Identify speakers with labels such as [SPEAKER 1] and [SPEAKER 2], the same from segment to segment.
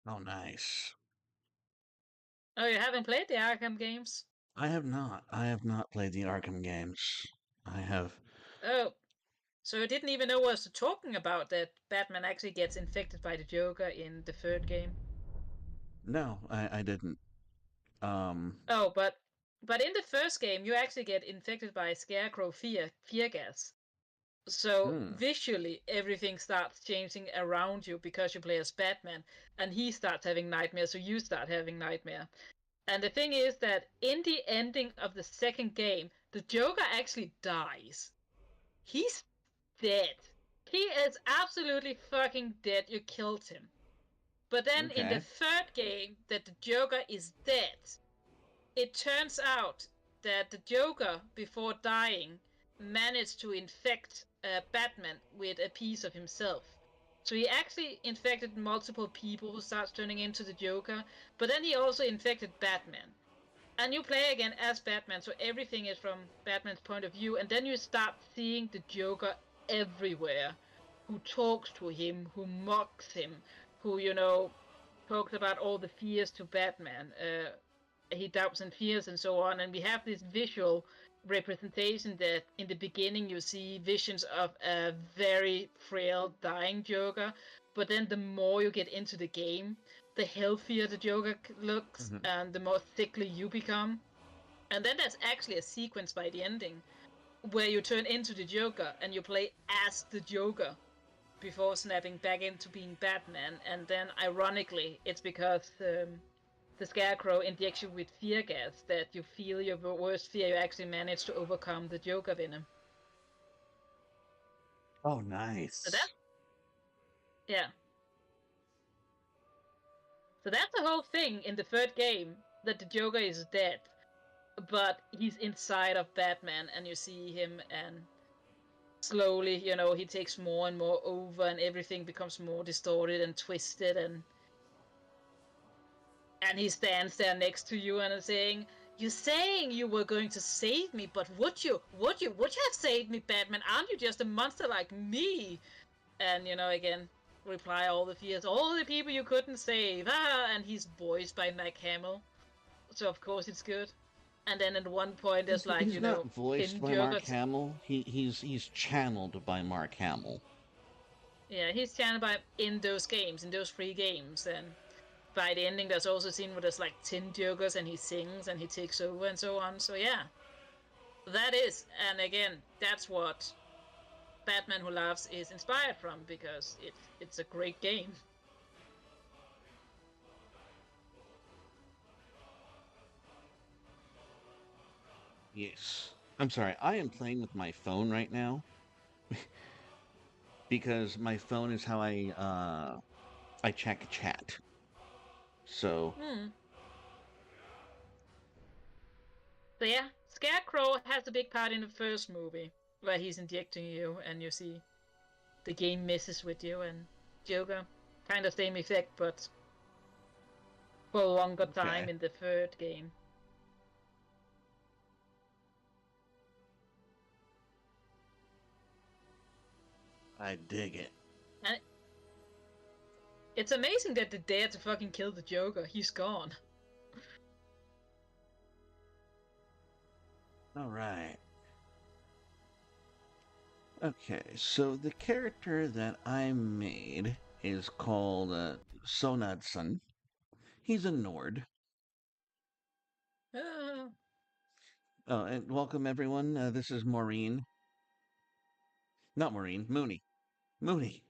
[SPEAKER 1] Oh, nice.
[SPEAKER 2] Oh, you haven't played the Arkham games?
[SPEAKER 1] I have not. I have not played the Arkham games. I have.
[SPEAKER 2] Oh, so you didn't even know what I was talking about that Batman actually gets infected by the Joker in the third game?
[SPEAKER 1] No, I didn't. Um,
[SPEAKER 2] Oh, but in the first game, you actually get infected by Scarecrow fear gas. So
[SPEAKER 1] hmm.
[SPEAKER 2] visually, everything starts changing around you because you play as Batman, and he starts having nightmares, so you start having nightmare. And the thing is that in the ending of the second game, the Joker actually dies. He's dead. He is absolutely fucking dead. You killed him. But then in the
[SPEAKER 1] Okay.
[SPEAKER 2] third game, that the Joker is dead, it turns out that the Joker, before dying, managed to infect Batman with a piece of himself. So he actually infected multiple people who starts turning into the Joker, but then he also infected Batman. And you play again as Batman, so everything is from Batman's point of view, and then you start seeing the Joker everywhere, who talks to him, who mocks him, who, talks about all the fears to Batman. He doubts and fears and so on, and we have this visual representation that in the beginning you see visions of a very frail dying Joker, but then the more you get into the game, the healthier the Joker looks
[SPEAKER 1] Hmm.
[SPEAKER 2] and the more sickly you become. And then there's actually a sequence by the ending where you turn into the Joker and you play as the Joker before snapping back into being Batman. And then, ironically, it's because the Scarecrow injects you with fear gas that you feel your worst fear. You actually manage to overcome the Joker venom.
[SPEAKER 1] Oh,
[SPEAKER 2] So that,
[SPEAKER 1] nice.
[SPEAKER 2] yeah. So that's the whole thing in the third game, that the Joker is dead, but he's inside of Batman, and you see him, and slowly, he takes more and more over, and everything becomes more distorted and twisted, and he stands there next to you and is saying, "You're saying you were going to save me, but would you? Would you have saved me, Batman? Aren't you just a monster like me?" And again, reply all the fears, all the people you couldn't save. And he's voiced by Mike Hamill, so of course it's good. And then at one point, there's like
[SPEAKER 1] He's not voiced
[SPEAKER 2] 10
[SPEAKER 1] by Mark
[SPEAKER 2] jokers.
[SPEAKER 1] Hamill. He's channeled by Mark Hamill.
[SPEAKER 2] Yeah, he's channeled by in those games, in those three games, and by the ending, there's also a scene where there's like 10 jokers and he sings and he takes over and so on. So yeah, that is, and again, that's what Batman Who Laughs is inspired from, because it's a great game.
[SPEAKER 1] Yes. I'm sorry. I am playing with my phone right now because my phone is how I check chat. So,
[SPEAKER 2] Hmm. So yeah, Scarecrow has a big part in the first movie where he's injecting you, and you see the game messes with you, and Joker kind of same effect, but for a longer time
[SPEAKER 1] okay.
[SPEAKER 2] in the third game.
[SPEAKER 1] I dig it.
[SPEAKER 2] And it's amazing that they dare to fucking kill the Joker. He's gone.
[SPEAKER 1] All right. Okay, so the character that I made is called Sonadson. He's a Nord.
[SPEAKER 2] Ah,
[SPEAKER 1] Oh, and welcome everyone. This is Maureen. Not Maureen, Mooney. Mooney.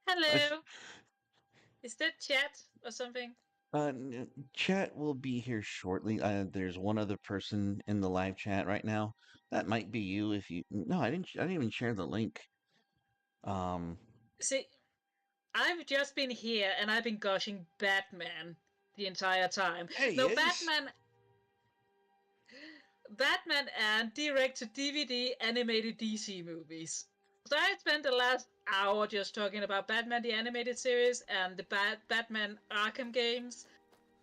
[SPEAKER 1] Uh,
[SPEAKER 2] hello. Is that chat or something?
[SPEAKER 1] chat will be here shortly. There's one other person in the live chat right now. That might be you if you. No, I didn't. I didn't even share the link. Um.
[SPEAKER 2] See, I've just been here and I've been gushing Batman the entire time.
[SPEAKER 1] There he
[SPEAKER 2] No,
[SPEAKER 1] is.
[SPEAKER 2] Batman and direct to DVD animated DC movies. So I spent the last hour just talking about Batman the animated series and the Batman Arkham games,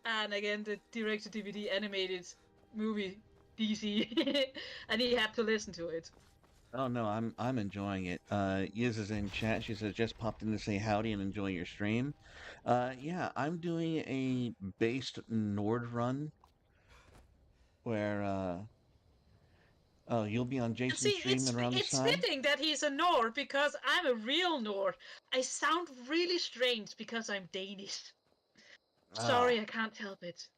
[SPEAKER 2] and again the direct to DVD animated movie DC, and he had to listen to it.
[SPEAKER 1] Oh no, I'm enjoying it. Yiz is in chat. She says just popped in to say howdy and enjoy your stream. Yeah, I'm doing a based Nord run where oh, you'll be on
[SPEAKER 2] And
[SPEAKER 1] Jason's
[SPEAKER 2] see,
[SPEAKER 1] stream around this
[SPEAKER 2] it's
[SPEAKER 1] time.
[SPEAKER 2] fitting that he's a Nord because I'm a real Nord. I sound really strange because I'm Danish.
[SPEAKER 1] Ah,
[SPEAKER 2] Sorry, I can't help it.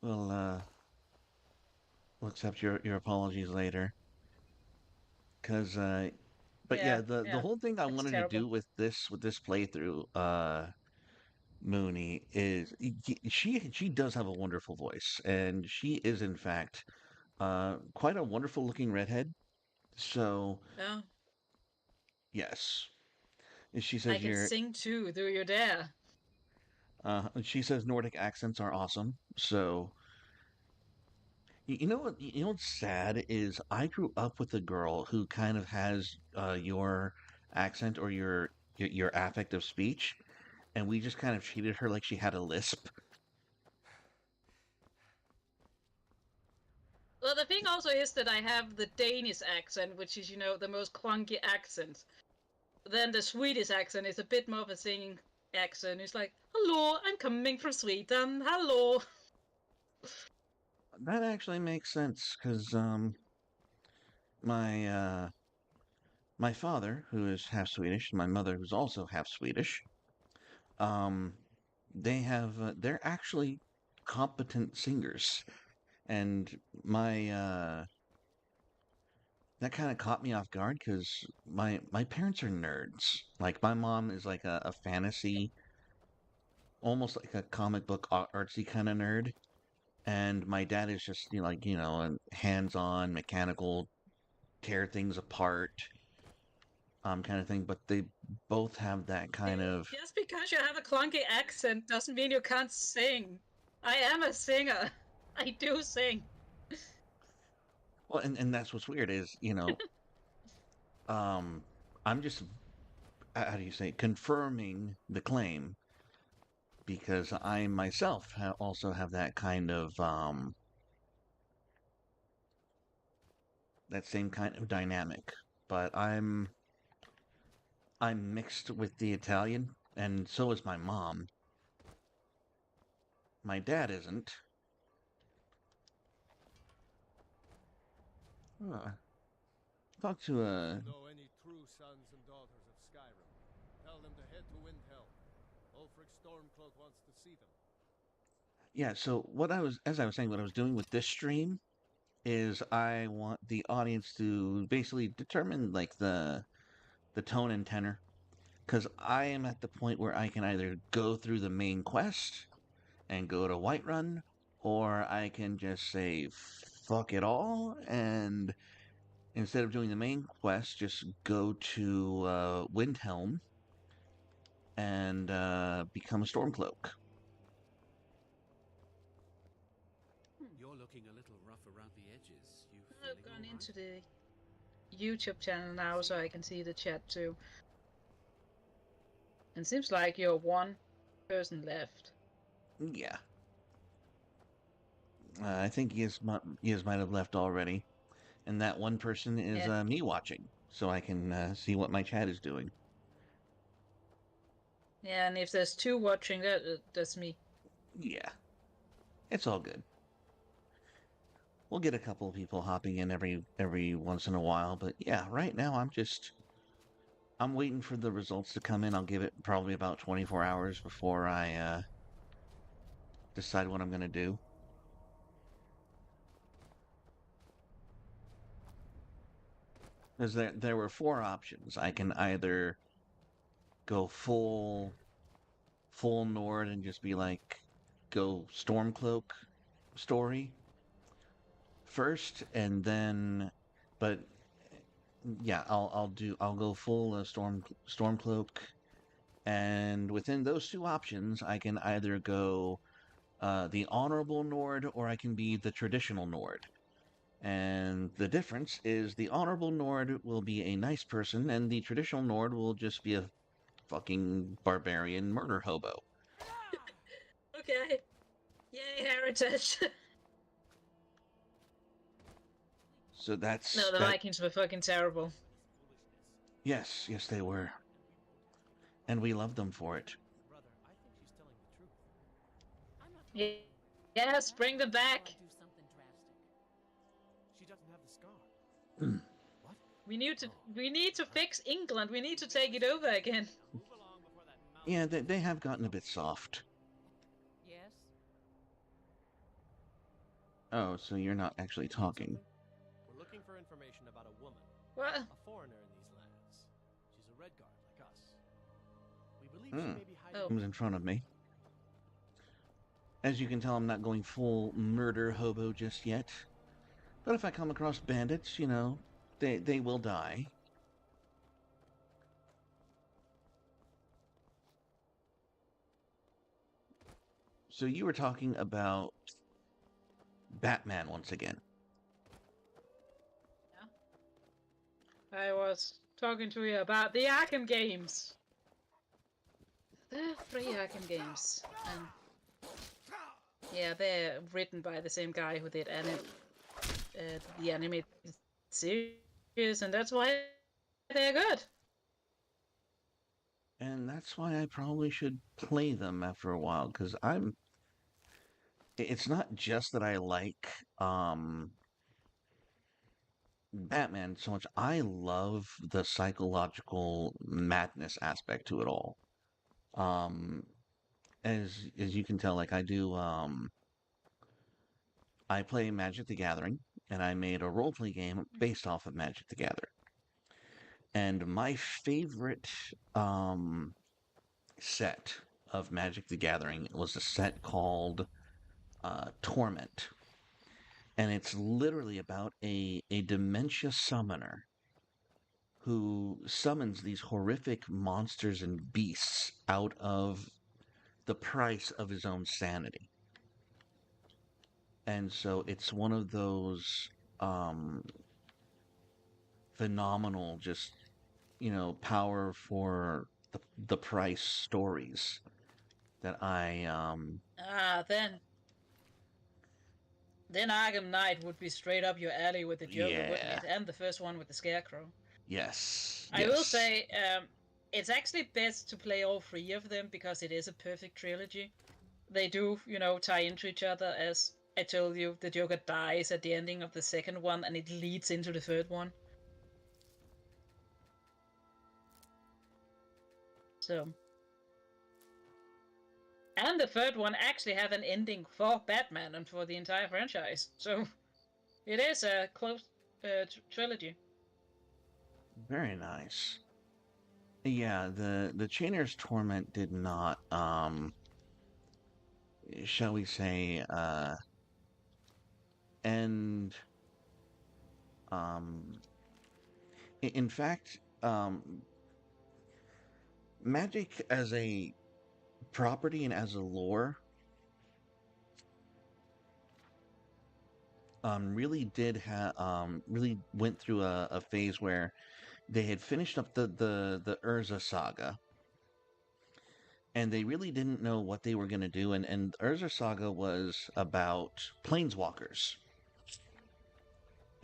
[SPEAKER 1] we'll we'll accept your apologies later. Cause but
[SPEAKER 2] Yeah,
[SPEAKER 1] yeah, the
[SPEAKER 2] yeah,
[SPEAKER 1] whole thing I
[SPEAKER 2] it's
[SPEAKER 1] wanted to
[SPEAKER 2] terrible.
[SPEAKER 1] do with this playthrough, Mooney is she does have a wonderful voice, and she is in fact quite a wonderful looking redhead. So
[SPEAKER 2] Yeah,
[SPEAKER 1] yes, and she
[SPEAKER 2] I
[SPEAKER 1] says
[SPEAKER 2] can
[SPEAKER 1] you're.
[SPEAKER 2] sing too. Do you dare?
[SPEAKER 1] She says Nordic accents are awesome. So you know what? You know what's sad is I grew up with a girl who kind of has your accent or your affect of speech, and we just kind of treated her like she had a lisp.
[SPEAKER 2] Well, the thing also is that I have the Danish accent, which is, the most clunky accent. Then the Swedish accent is a bit more of a singing accent. It's like, hello, I'm coming from Sweden. Hello.
[SPEAKER 1] That actually makes sense because my my father, who is half Swedish, and my mother, who's also half Swedish, um, they're actually competent singers, and my that kind of caught me off guard because my parents are nerds. Like my mom is like a fantasy, almost like a comic book artsy kind of nerd, and my dad is just a hands-on mechanical, tear things apart, kind of thing. But they both have that kind
[SPEAKER 2] Hey,
[SPEAKER 1] of
[SPEAKER 2] just because you have a clunky accent doesn't mean you can't sing. I am a singer. I do sing.
[SPEAKER 1] well, and that's what's weird is um, I'm just how do you say confirming the claim because I myself also have that kind of that same kind of dynamic, but I'm mixed with the Italian, and so is my mom. My dad isn't. Uh, talk to
[SPEAKER 3] If
[SPEAKER 1] a
[SPEAKER 3] you know any true sons and daughters of Skyrim, tell them to head to Windhelm. Ulfric Stormcloak wants to see them.
[SPEAKER 1] yeah. So as I was saying, what I was doing with this stream is I want the audience to basically determine like the tone and tenor, because I am at the point where I can either go through the main quest and go to Whiterun, or I can just say fuck it all and instead of doing the main quest, just go to Windhelm and become a Stormcloak.
[SPEAKER 4] You're looking a little rough around the edges. You
[SPEAKER 2] I've
[SPEAKER 4] feeling
[SPEAKER 2] gone
[SPEAKER 4] all right?
[SPEAKER 2] into the YouTube channel now so I can see the chat too. And seems like you're one person left.
[SPEAKER 1] Yeah, I think Yiz might have left already, and that one person is
[SPEAKER 2] Yeah.
[SPEAKER 1] me watching, so I can see what my chat is doing.
[SPEAKER 2] Yeah, and if there's two watching, that's me.
[SPEAKER 1] Yeah, it's all good. We'll get a couple of people hopping in every once in a while, but yeah, right now I'm waiting for the results to come in. I'll give it probably about 24 hours before I decide what I'm gonna do. Because there were four options. I can either go full Nord and just be like go Stormcloak story first, and then, but yeah, I'll go full Stormcloak, and within those two options, I can either go the honorable Nord or I can be the traditional Nord. And the difference is the honorable Nord will be a nice person, and the traditional Nord will just be a fucking barbarian murder hobo.
[SPEAKER 2] Okay. Yay, heritage.
[SPEAKER 1] So that's
[SPEAKER 2] No, the
[SPEAKER 1] that.
[SPEAKER 2] Vikings were fucking terrible.
[SPEAKER 1] Yes, yes, they were, and we love them for it.
[SPEAKER 3] Brother, I think she's telling the truth.
[SPEAKER 5] I'm not
[SPEAKER 2] Yeah.
[SPEAKER 5] going to.
[SPEAKER 2] Yes, bring them back.
[SPEAKER 5] Do something drastic.
[SPEAKER 3] She doesn't have the scar.
[SPEAKER 1] Mm.
[SPEAKER 3] What?
[SPEAKER 2] We need to fix England. We need to take it over again.
[SPEAKER 3] Now move along before that mouth.
[SPEAKER 1] Yeah, they have gotten a bit soft.
[SPEAKER 5] Yes.
[SPEAKER 1] Oh, so you're not actually talking.
[SPEAKER 3] We're looking for information about a woman,
[SPEAKER 2] What?
[SPEAKER 3] a foreigner in these lands. She's a red guard like us. We believe she may be hiding.
[SPEAKER 2] Oh.
[SPEAKER 1] Comes in front of me. As you can tell, I'm not going full murder hobo just yet. But if I come across bandits, you know, they will die. So you were talking about Batman once again.
[SPEAKER 2] I was talking to you about the Arkham games. The three Arkham games. And yeah, they're written by the same guy who did the animated series, and that's why they're good.
[SPEAKER 1] And that's why I probably should play them after a while, because it's not just that I like Batman so much. I love the psychological madness aspect to it all. Um, as you can tell, like I play Magic the Gathering, and I made a roleplay game based off of Magic the Gathering. And my favorite set of Magic the Gathering was a set called Torment. And it's literally about a dementia summoner who summons these horrific monsters and beasts out of the price of his own sanity. And so it's one of those phenomenal, just, you know, power for the price stories that I
[SPEAKER 2] Then Arkham Knight would be straight up your alley with the Joker, wouldn't
[SPEAKER 1] yeah.
[SPEAKER 2] it? And the first one with the Scarecrow.
[SPEAKER 1] Yes.
[SPEAKER 2] I will say, it's actually best to play all three of them because it is a perfect trilogy. They do, you know, tie into each other. As I told you, the Joker dies at the ending of the second one, and it leads into the third one. So, and the third one actually have an ending for Batman and for the entire franchise. So, it is a close trilogy.
[SPEAKER 1] Very nice. Yeah, the Chainer's Torment did not, shall we say, end. In fact, Magic as a property and as a lore really went through a phase where they had finished up the Urza saga, and they really didn't know what they were going to do. And Urza saga was about planeswalkers.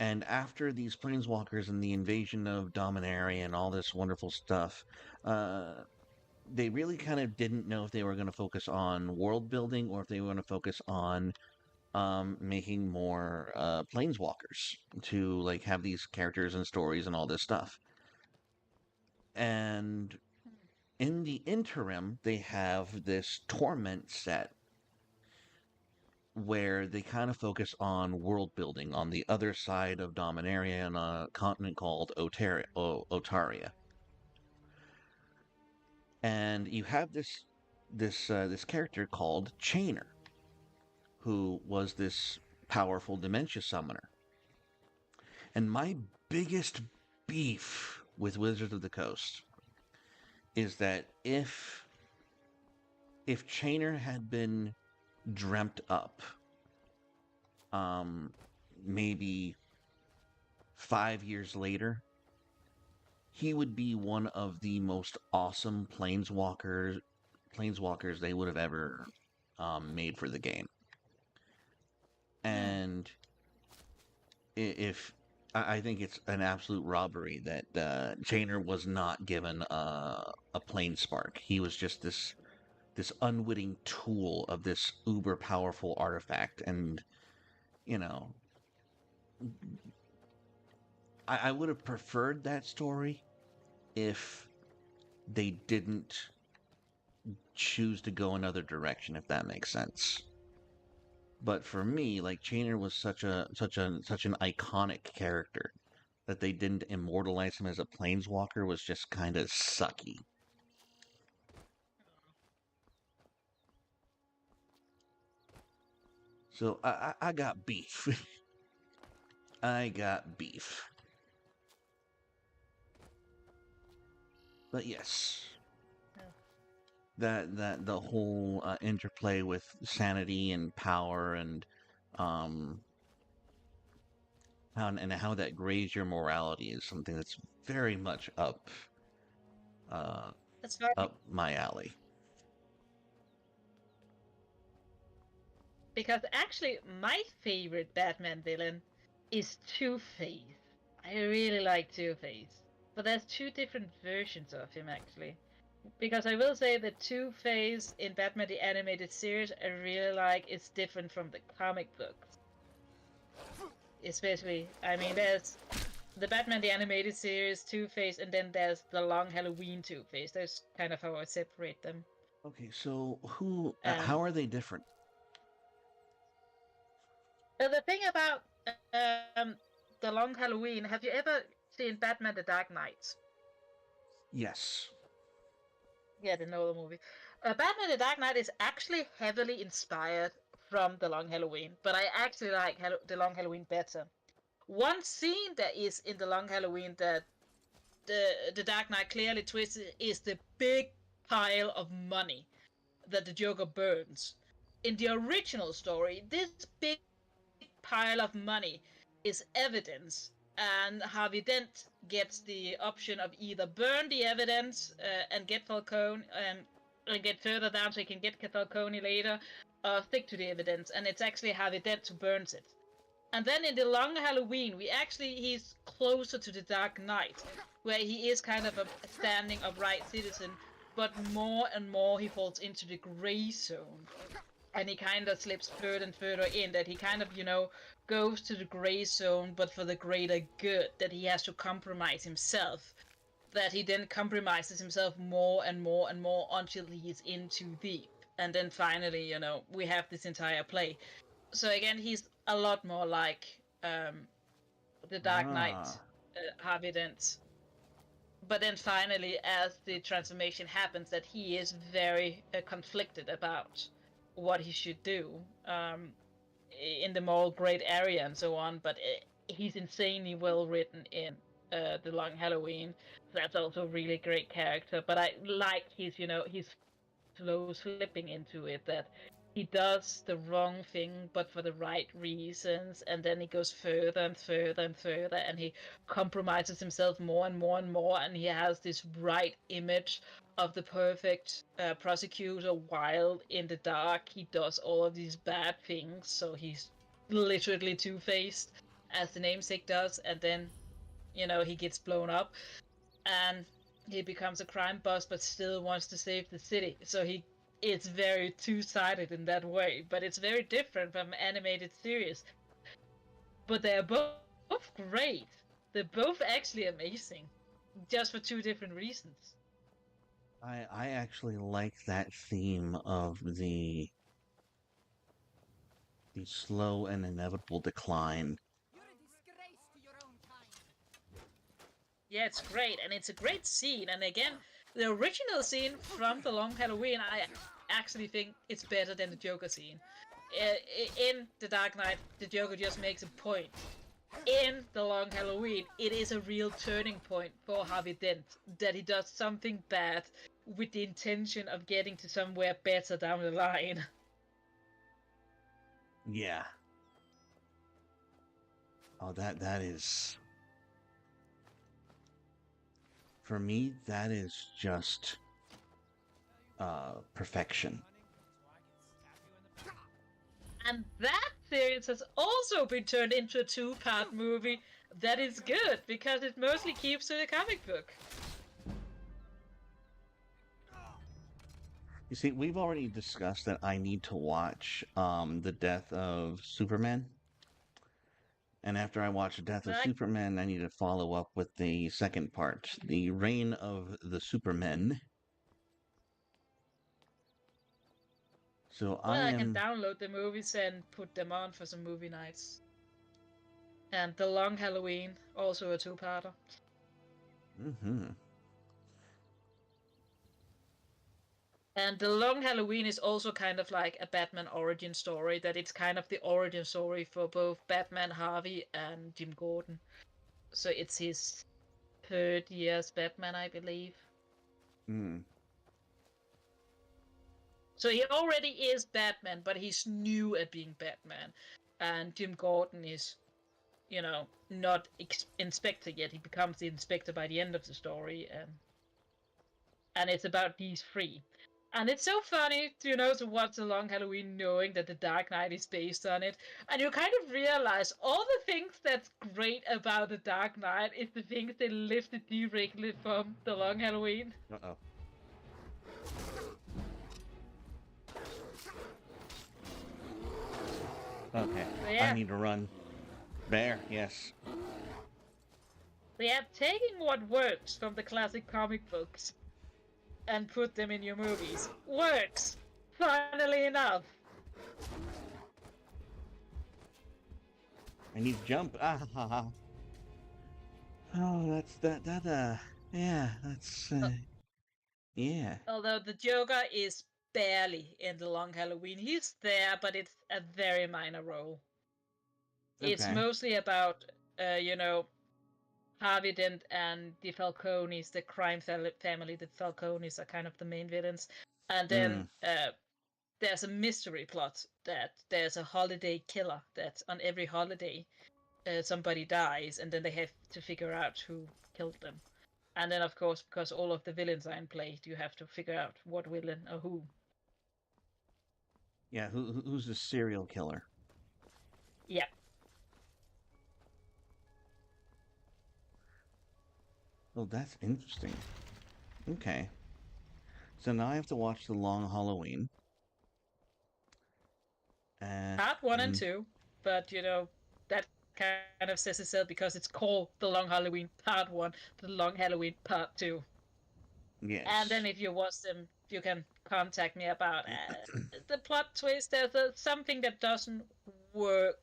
[SPEAKER 1] And after these planeswalkers and the invasion of Dominaria and all this wonderful stuff, they really kind of didn't know if they were going to focus on world building or if they were going to focus on making more planeswalkers to like have these characters and stories and all this stuff. And in the interim, they have this Torment set where they kind of focus on world building on the other side of Dominaria in a continent called Otaria. And you have this character called Chainer, who was this powerful dementia summoner. And my biggest beef with Wizards of the Coast is that if Chainer had been dreamt up, maybe 5 years later, he would be one of the most awesome planeswalkers they would have ever made for the game. And if I think it's an absolute robbery that Jainer was not given a plane spark. He was just this unwitting tool of this uber powerful artifact, and you know, I would have preferred that story if they didn't choose to go another direction, if that makes sense. But for me, like Chainer was such an iconic character that they didn't immortalize him as a planeswalker was just kind of sucky. So I got beef. I got beef. But yes, that the whole interplay with sanity and power and um how that grays your morality is something that's very much uh
[SPEAKER 2] That's very
[SPEAKER 1] up my alley.
[SPEAKER 2] because actually my favorite Batman villain is Two-Face. I really like Two-Face, but there's two different versions of him actually. Because I will say that Two-Face in Batman the Animated Series I really like is different from the comic books. Especially, I mean, there's the Batman the Animated Series Two-Face, and then there's the Long Halloween Two-Face. That's kind of how I separate them.
[SPEAKER 1] Okay, so who
[SPEAKER 2] Um,
[SPEAKER 1] how are they different?
[SPEAKER 2] but the thing about um, the Long Halloween, have you ever seen Batman the Dark Knight?
[SPEAKER 1] Yes.
[SPEAKER 2] Yeah, the Nolan movie. Batman the Dark Knight is actually heavily inspired from the Long Halloween, but I actually like the Long Halloween better. One scene that is in the Long Halloween that the Dark Knight clearly twists is the big pile of money that the Joker burns. In the original story, this big pile of money is evidence, and Harvey Dent gets the option of either burn the evidence and get Falcone and get further down so he can get Falcone later, or stick to the evidence, and it's actually Harvey Dent who burns it. And then in the Long Halloween, he's closer to the Dark Knight, where he is kind of a standing upright citizen, but more and more he falls into the gray zone. And he kind of slips further and further in, that he kind of, goes to the gray zone, but for the greater good, that he has to compromise himself. That he then compromises himself more and more and more until he is in too deep. And then finally, we have this entire play. So again, he's a lot more like the Dark Knight,
[SPEAKER 1] Ah.
[SPEAKER 2] Harvey Dent. But then finally, as the transformation happens, that he is very conflicted about what he should do in the moral gray area and so on. But he's insanely well written in the Long Halloween. So that's also a really great character. But I like his slow slipping into it, that he does the wrong thing but for the right reasons, and then he goes further and further and further, and he compromises himself more and more and more, and he has this bright image of the perfect prosecutor, while in the dark he does all of these bad things. So he's literally two-faced, as the namesake does, and then he gets blown up and he becomes a crime boss but still wants to save the city. So it's very two-sided in that way, but it's very different from animated series. But they're both great. They're both actually amazing, just for two different reasons.
[SPEAKER 1] I actually like that theme of the slow and inevitable decline.
[SPEAKER 5] You're a disgrace to your own kind.
[SPEAKER 2] Yeah, it's great, and it's a great scene. And again, the original scene from the Long Halloween, I actually think it's better than the Joker scene. In The Dark Knight, the Joker just makes a point. In the Long Halloween, it is a real turning point for Harvey Dent, that he does something bad with the intention of getting to somewhere better down the line.
[SPEAKER 1] Yeah. Oh, that is, for me, that is just perfection.
[SPEAKER 2] And that series has also been turned into a two-part movie that is good because it mostly keeps to the comic book.
[SPEAKER 1] You see, we've already discussed that I need to watch the Death of Superman. And after I watch Death of Superman, I need to follow up with the second part, The Reign of the Supermen. So
[SPEAKER 2] I can download the movies and put them on for some movie nights. And The Long Halloween, also a two-parter.
[SPEAKER 1] Mm-hmm.
[SPEAKER 2] And The Long Halloween is also kind of like a Batman origin story, that it's kind of the origin story for both Batman Harvey and Jim Gordon. So it's his third year as Batman, I believe.
[SPEAKER 1] Mm.
[SPEAKER 2] So he already is Batman, but he's new at being Batman. And Jim Gordon is, you know, not Inspector yet. He becomes the Inspector by the end of the story. And it's about these three. And it's so funny, you know, to watch The Long Halloween knowing that The Dark Knight is based on it. And you kind of realize all the things that's great about The Dark Knight is the things they lifted directly from The Long Halloween.
[SPEAKER 1] Uh-oh. Okay,
[SPEAKER 2] Yeah.
[SPEAKER 1] I need to run. Bear, yes.
[SPEAKER 2] They have taken what works from the classic comic books and put them in your movies. Works! Funnily enough.
[SPEAKER 1] I need to jump. Ah, ha, ha. Oh, yeah, yeah.
[SPEAKER 2] Although the Joker is barely in The Long Halloween. He's there, but it's a very minor role. It's
[SPEAKER 1] Okay.
[SPEAKER 2] mostly about, you know, Harvey Dent and the Falcones, the crime family. The Falcones are kind of the main villains. And then there's a mystery plot that there's a holiday killer that on every holiday somebody dies, and then they have to figure out who killed them. And then, of course, because all of the villains are in play, you have to figure out what villain or who.
[SPEAKER 1] Yeah, who's the serial killer?
[SPEAKER 2] Yeah.
[SPEAKER 1] Oh, that's interesting. Okay. So now I have to watch The Long Halloween.
[SPEAKER 2] Part 1 and 2, but you know, that kind of says itself because it's called The Long Halloween Part 1, The Long Halloween Part 2.
[SPEAKER 1] Yes.
[SPEAKER 2] And then if you watch them, you can contact me about the plot twist. There's something that doesn't work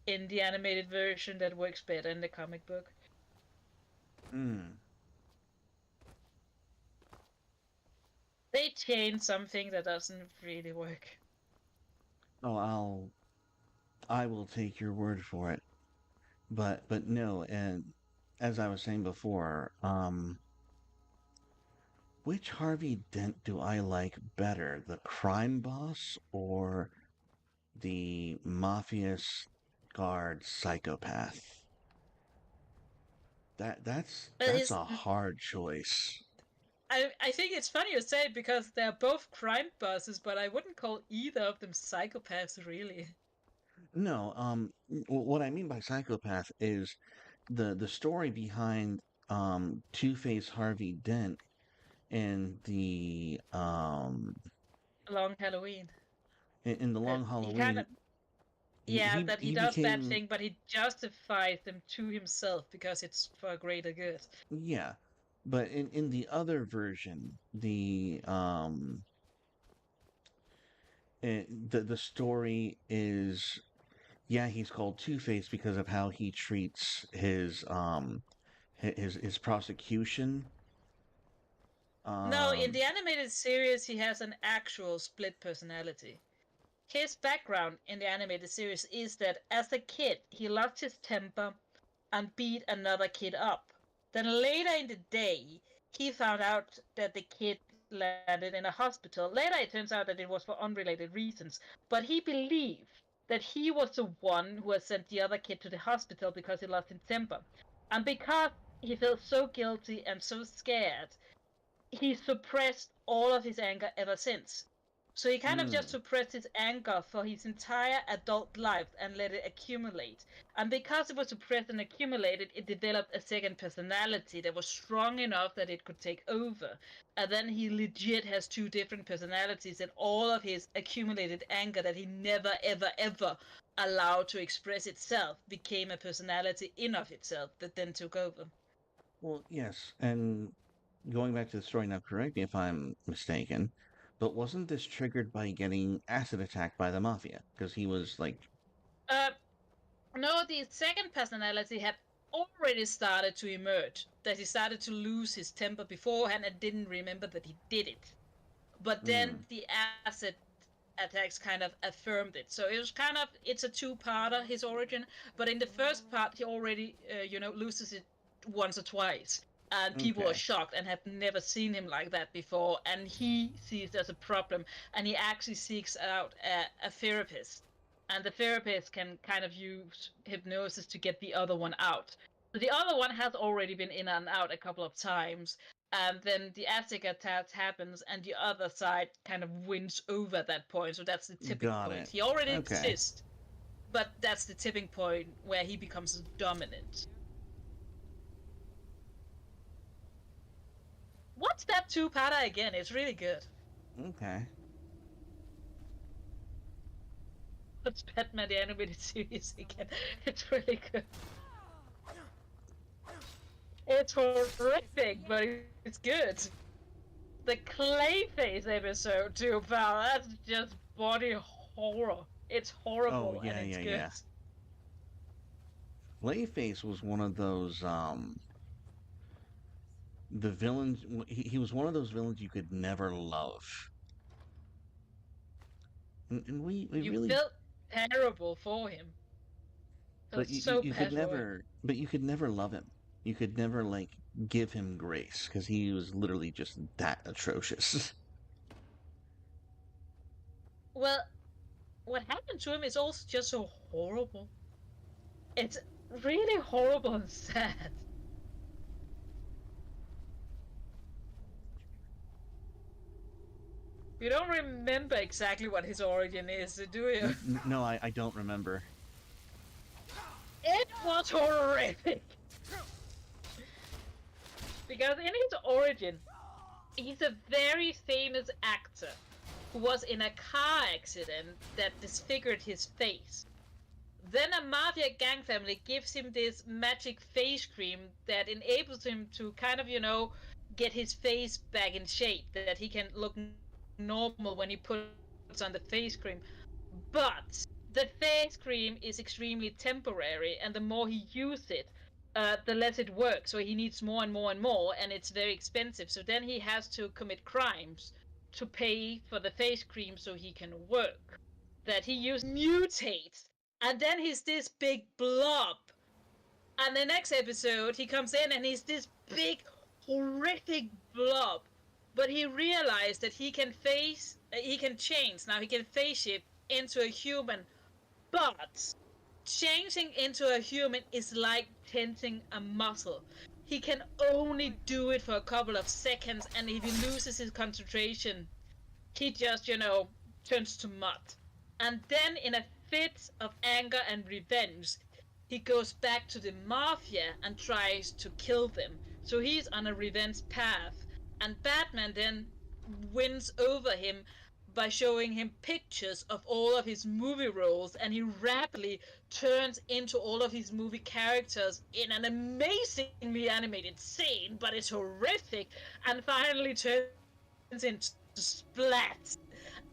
[SPEAKER 2] in the animated version that works better in the comic book. They changed something that doesn't really work.
[SPEAKER 1] Oh, I will take your word for it. But no, and as I was saying before, which Harvey Dent do I like better, the crime boss or the mafia guard psychopath? That's a hard choice.
[SPEAKER 2] I think it's funny you say it because they're both crime bosses, but I wouldn't call either of them psychopaths, really.
[SPEAKER 1] No, what I mean by psychopath is the story behind Two-Face Harvey Dent and the
[SPEAKER 2] Long Halloween.
[SPEAKER 1] in the Long Halloween.
[SPEAKER 2] That he does
[SPEAKER 1] became,
[SPEAKER 2] bad thing, but he justifies them to himself because it's for a greater good.
[SPEAKER 1] Yeah, but in the other version, the story is, yeah, he's called Two-Face because of how he treats his prosecution.
[SPEAKER 2] No, in the animated series, he has an actual split personality. His background in the animated series is that as a kid, he lost his temper and beat another kid up. Then later in the day, he found out that the kid landed in a hospital. Later, it turns out that it was for unrelated reasons, but he believed that he was the one who had sent the other kid to the hospital because he lost his temper. And because he felt so guilty and so scared, he suppressed all of his anger ever since. So he kind of just suppressed his anger for his entire adult life and let it accumulate. And because it was suppressed and accumulated, it developed a second personality that was strong enough that it could take over. And then he legit has two different personalities, and all of his accumulated anger that he never, ever, ever allowed to express itself became a personality in of itself that then took over.
[SPEAKER 1] Well, yes, and going back to the story now, correct me if I'm mistaken, but wasn't this triggered by getting acid attacked by the mafia? Because he was like,
[SPEAKER 2] Uh, no, the second personality had already started to emerge. That he started to lose his temper beforehand and didn't remember that he did it. But then the acid attacks kind of affirmed it. So it was kind of, it's a two-parter, his origin. But in the first part, he already, loses it once or twice. And people are
[SPEAKER 1] okay,
[SPEAKER 2] shocked and have never seen him like that before. And he sees it as a problem. And he actually seeks out a therapist. And the therapist can kind of use hypnosis to get the other one out. So the other one has already been in and out a couple of times. And then the acid attack happens, and the other side kind of wins over at that point. So that's the tipping
[SPEAKER 1] got
[SPEAKER 2] point.
[SPEAKER 1] it.
[SPEAKER 2] He already
[SPEAKER 1] Okay,
[SPEAKER 2] exists, but that's the tipping point where he becomes dominant. Watch that two-parter again. It's really good.
[SPEAKER 1] okay.
[SPEAKER 2] Watch Batman the Animated Series again. It's really good. It's horrific, but it's good. The Clayface episode too, pal. That's just body horror. It's horrible
[SPEAKER 1] Oh, yeah,
[SPEAKER 2] and it's
[SPEAKER 1] yeah,
[SPEAKER 2] good.
[SPEAKER 1] yeah. Clayface was one of those, the villains, he was one of those villains you could never love. And we
[SPEAKER 2] You
[SPEAKER 1] really,
[SPEAKER 2] felt terrible for him. Felt
[SPEAKER 1] but
[SPEAKER 2] so
[SPEAKER 1] you could
[SPEAKER 2] bad for him.
[SPEAKER 1] never, but you could never love him. You could never, like, give him grace, because he was literally just that atrocious.
[SPEAKER 2] Well, what happened to him is also just so horrible. It's really horrible and sad. You don't remember exactly what his origin is, do you?
[SPEAKER 1] No, I don't remember.
[SPEAKER 2] It was horrific! Because in his origin, he's a very famous actor who was in a car accident that disfigured his face. Then a mafia gang family gives him this magic face cream that enables him to kind of, get his face back in shape, that he can look normal when he puts on the face cream. But the face cream is extremely temporary, and the more he uses it, the less it works. So he needs more and more and more, and it's very expensive. So then he has to commit crimes to pay for the face cream so he can work. That he mutates, and then he's this big blob. And the next episode, he comes in and he's this big, horrific blob. But he realized that he can change. Now he can face shape into a human. But changing into a human is like tensing a muscle. He can only do it for a couple of seconds, and if he loses his concentration, he just, turns to mud. And then, in a fit of anger and revenge, he goes back to the mafia and tries to kill them. So he's on a revenge path. And Batman then wins over him by showing him pictures of all of his movie roles, and he rapidly turns into all of his movie characters in an amazingly animated scene, but it's horrific, and finally turns into Splat.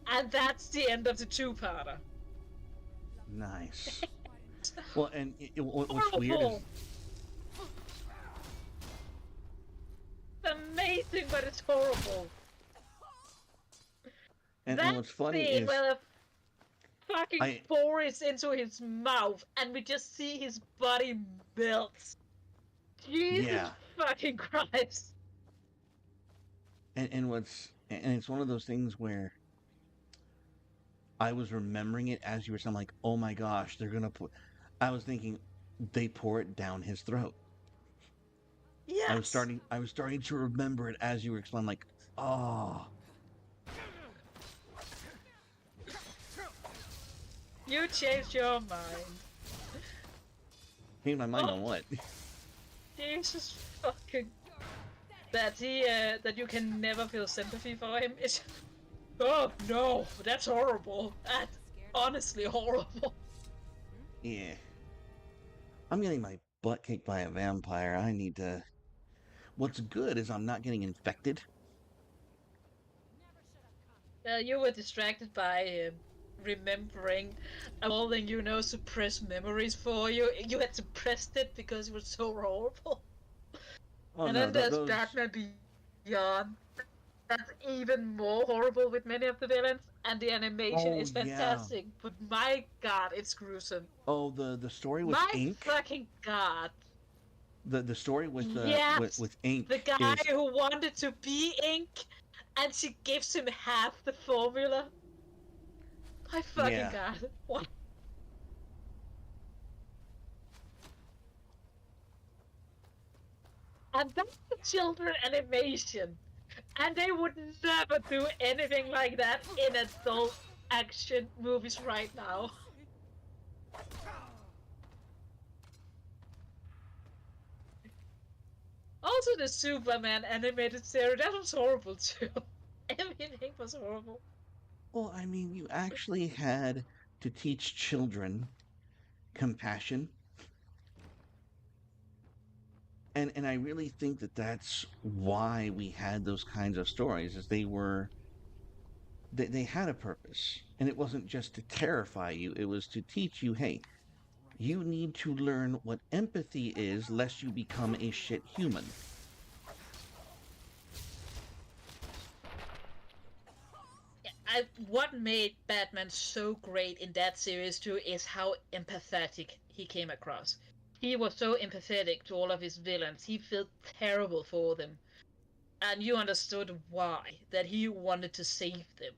[SPEAKER 2] And that's the end of the two-parter.
[SPEAKER 1] Nice. Well, and what's weird is
[SPEAKER 2] It's amazing, but it's horrible.
[SPEAKER 1] and what's funny is
[SPEAKER 2] where the fucking forest into his mouth, and we just see his body melt. Jesus fucking Christ.
[SPEAKER 1] And it's one of those things where I was remembering it as you were saying, like, oh my gosh, they're gonna put. I was thinking, they pour it down his throat.
[SPEAKER 2] Yes.
[SPEAKER 1] I was starting to remember it as you were explaining, like, oh.
[SPEAKER 2] You changed your mind.
[SPEAKER 1] Changed my mind on what?
[SPEAKER 2] Jesus fucking. That that you can never feel sympathy for him is. Oh no, that's horrible. That's honestly horrible.
[SPEAKER 1] Yeah. I'm getting my butt kicked by a vampire. I need to. What's good is I'm not getting infected.
[SPEAKER 2] You were distracted by remembering all the suppressed memories for you. You had suppressed it because it was so horrible.
[SPEAKER 1] Oh
[SPEAKER 2] And
[SPEAKER 1] no,
[SPEAKER 2] then there's
[SPEAKER 1] those.
[SPEAKER 2] Batman Beyond. That's even more horrible with many of the villains, and the animation
[SPEAKER 1] Oh
[SPEAKER 2] is
[SPEAKER 1] yeah.
[SPEAKER 2] fantastic. But my god, it's gruesome.
[SPEAKER 1] Oh, the story with
[SPEAKER 2] My
[SPEAKER 1] ink.
[SPEAKER 2] fucking god.
[SPEAKER 1] The story with
[SPEAKER 2] Yes,
[SPEAKER 1] with ink
[SPEAKER 2] the guy
[SPEAKER 1] is.
[SPEAKER 2] who wanted to be Ink, and she gives him half the formula. My fucking
[SPEAKER 1] Yeah.
[SPEAKER 2] god. What? And that's the children animation. And they would never do anything like that in adult action movies right now. Also, the Superman animated series, that was horrible too. Everything was horrible.
[SPEAKER 1] Well, I mean, you actually had to teach children compassion, and I really think that that's why we had those kinds of stories, is they had a purpose, and it wasn't just to terrify you; it was to teach you, hey, you need to learn what empathy is, lest you become a shit human.
[SPEAKER 2] What made Batman so great in that series too is how empathetic he came across. He was so empathetic to all of his villains. He felt terrible for them. And you understood why. That he wanted to save them.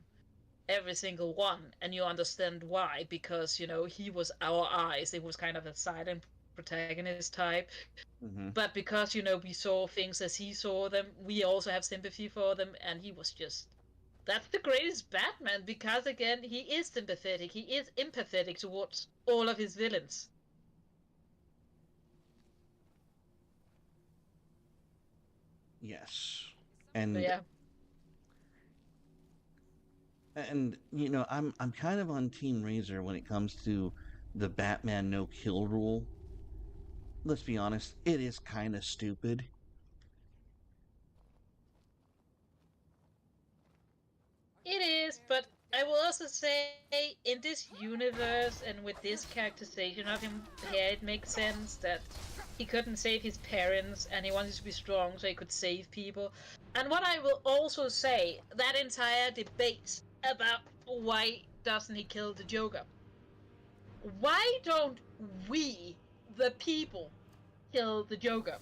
[SPEAKER 2] Every single one. And you understand why. Because, he was our eyes. It was kind of a silent protagonist type.
[SPEAKER 1] Hmm.
[SPEAKER 2] But because, we saw things as he saw them, we also have sympathy for them. And he was just that's the greatest Batman because again he is sympathetic, he is empathetic towards all of his villains.
[SPEAKER 1] Yes,
[SPEAKER 2] So
[SPEAKER 1] and
[SPEAKER 2] yeah,
[SPEAKER 1] I'm kind of on Team Razor when it comes to the Batman no kill rule. Let's be honest, it is kind of stupid.
[SPEAKER 2] it is, but I will also say in this universe and with this characterization of him here, it makes sense that he couldn't save his parents and he wanted to be strong so he could save people. And what I will also say, that entire debate about why doesn't he kill the Joker? Why don't we, the people, kill the Joker?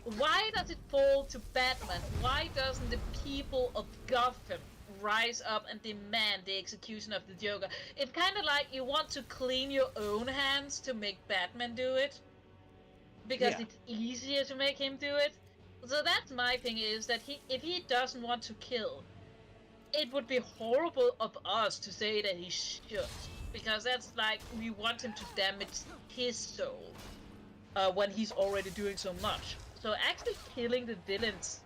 [SPEAKER 2] Why does it fall to Batman? Why doesn't the people of Gotham rise up and demand the execution of the Joker? It's kind of like you want to clean your own hands to make Batman do it because
[SPEAKER 1] Yeah.
[SPEAKER 2] it's easier to make him do it. So that's my thing is that if he doesn't want to kill, it would be horrible of us to say that he should because that's like we want him to damage his soul when he's already doing so much. So actually killing the villains,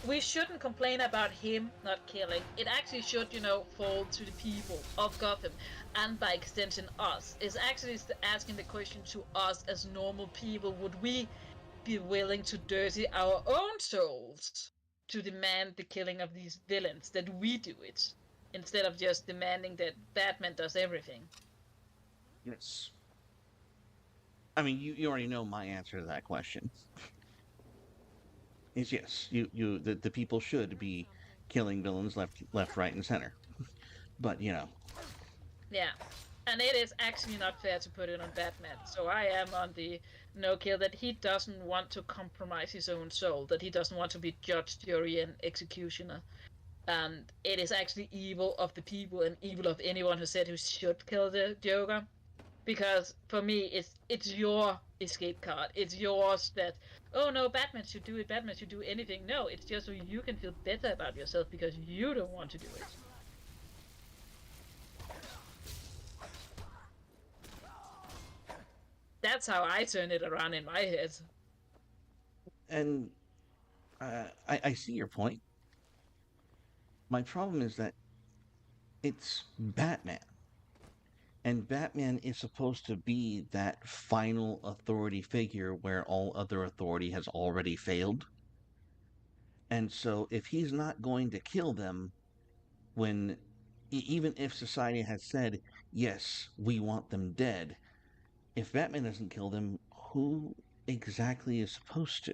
[SPEAKER 2] we shouldn't complain about him not killing. It actually should, fall to the people of Gotham, and by extension us. Is actually asking the question to us as normal people: would we be willing to dirty our own souls to demand the killing of these villains? That we do it instead of just demanding that Batman does everything.
[SPEAKER 1] Yes. I mean, you already know my answer to that question. Is yes. The people should be killing villains left, right, and center. But
[SPEAKER 2] Yeah. And it is actually not fair to put it on Batman. So I am on the no kill that he doesn't want to compromise his own soul, that he doesn't want to be judge, jury, and executioner. And it is actually evil of the people and evil of anyone who said who should kill the Joker. Because for me, it's your escape card. It's yours that, oh no, Batman should do it, Batman should do anything. No, it's just so you can feel better about yourself because you don't want to do it. That's how I turn it around in my head.
[SPEAKER 1] And I see your point. My problem is that it's Batman. And Batman is supposed to be that final authority figure where all other authority has already failed. And so if he's not going to kill them when, even if society has said, yes, we want them dead, if Batman doesn't kill them, who exactly is supposed to?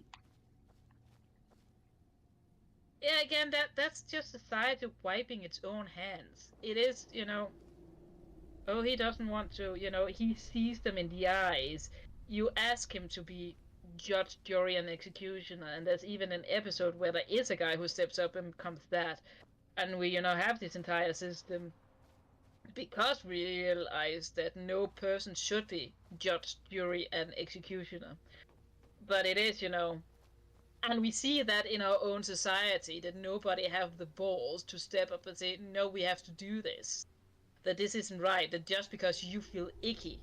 [SPEAKER 2] Yeah, again, that's just society wiping its own hands. It is, oh, he doesn't want to, he sees them in the eyes. You ask him to be judge, jury, and executioner, and there's even an episode where there is a guy who steps up and becomes that, and we, have this entire system because we realize that no person should be judge, jury, and executioner. But it is, and we see that in our own society, that nobody have the balls to step up and say, no, we have to do this. That this isn't right. That just because you feel icky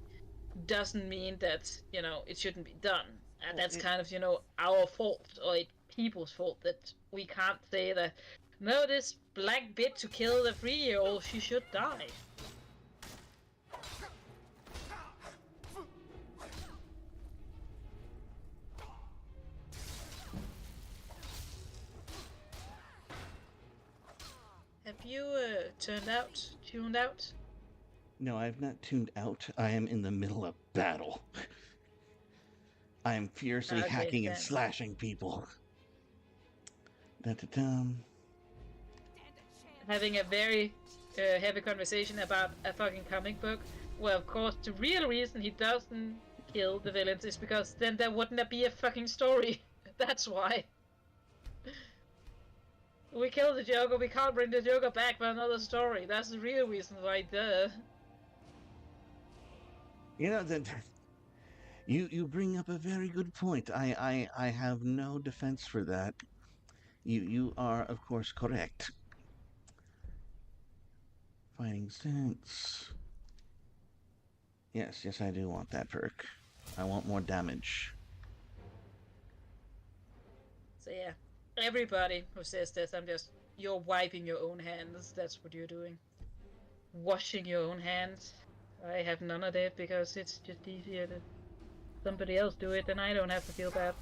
[SPEAKER 2] doesn't mean that, it shouldn't be done. And that's kind of, our fault, or people's fault, that we can't say that, no, this black bitch who killed a 3-year-old, she should die. Have you tuned out?
[SPEAKER 1] No, I have not tuned out. I am in the middle of battle. I am fiercely hacking and slashing people.
[SPEAKER 2] Having a very heavy conversation about a fucking comic book. Well, of course, the real reason he doesn't kill the villains is because then there wouldn't be a fucking story. That's why. We kill the Joker, we can't bring the Joker back for another story. That's the real reason why, duh.
[SPEAKER 1] You bring up a very good point. I have no defense for that. You are, of course, correct. Fighting stance. Yes, I do want that perk. I want more damage.
[SPEAKER 2] So yeah, everybody who says this, you're wiping your own hands. That's what you're doing. Washing your own hands. I have none of that because it's just easier to somebody else do it and I don't have to feel bad.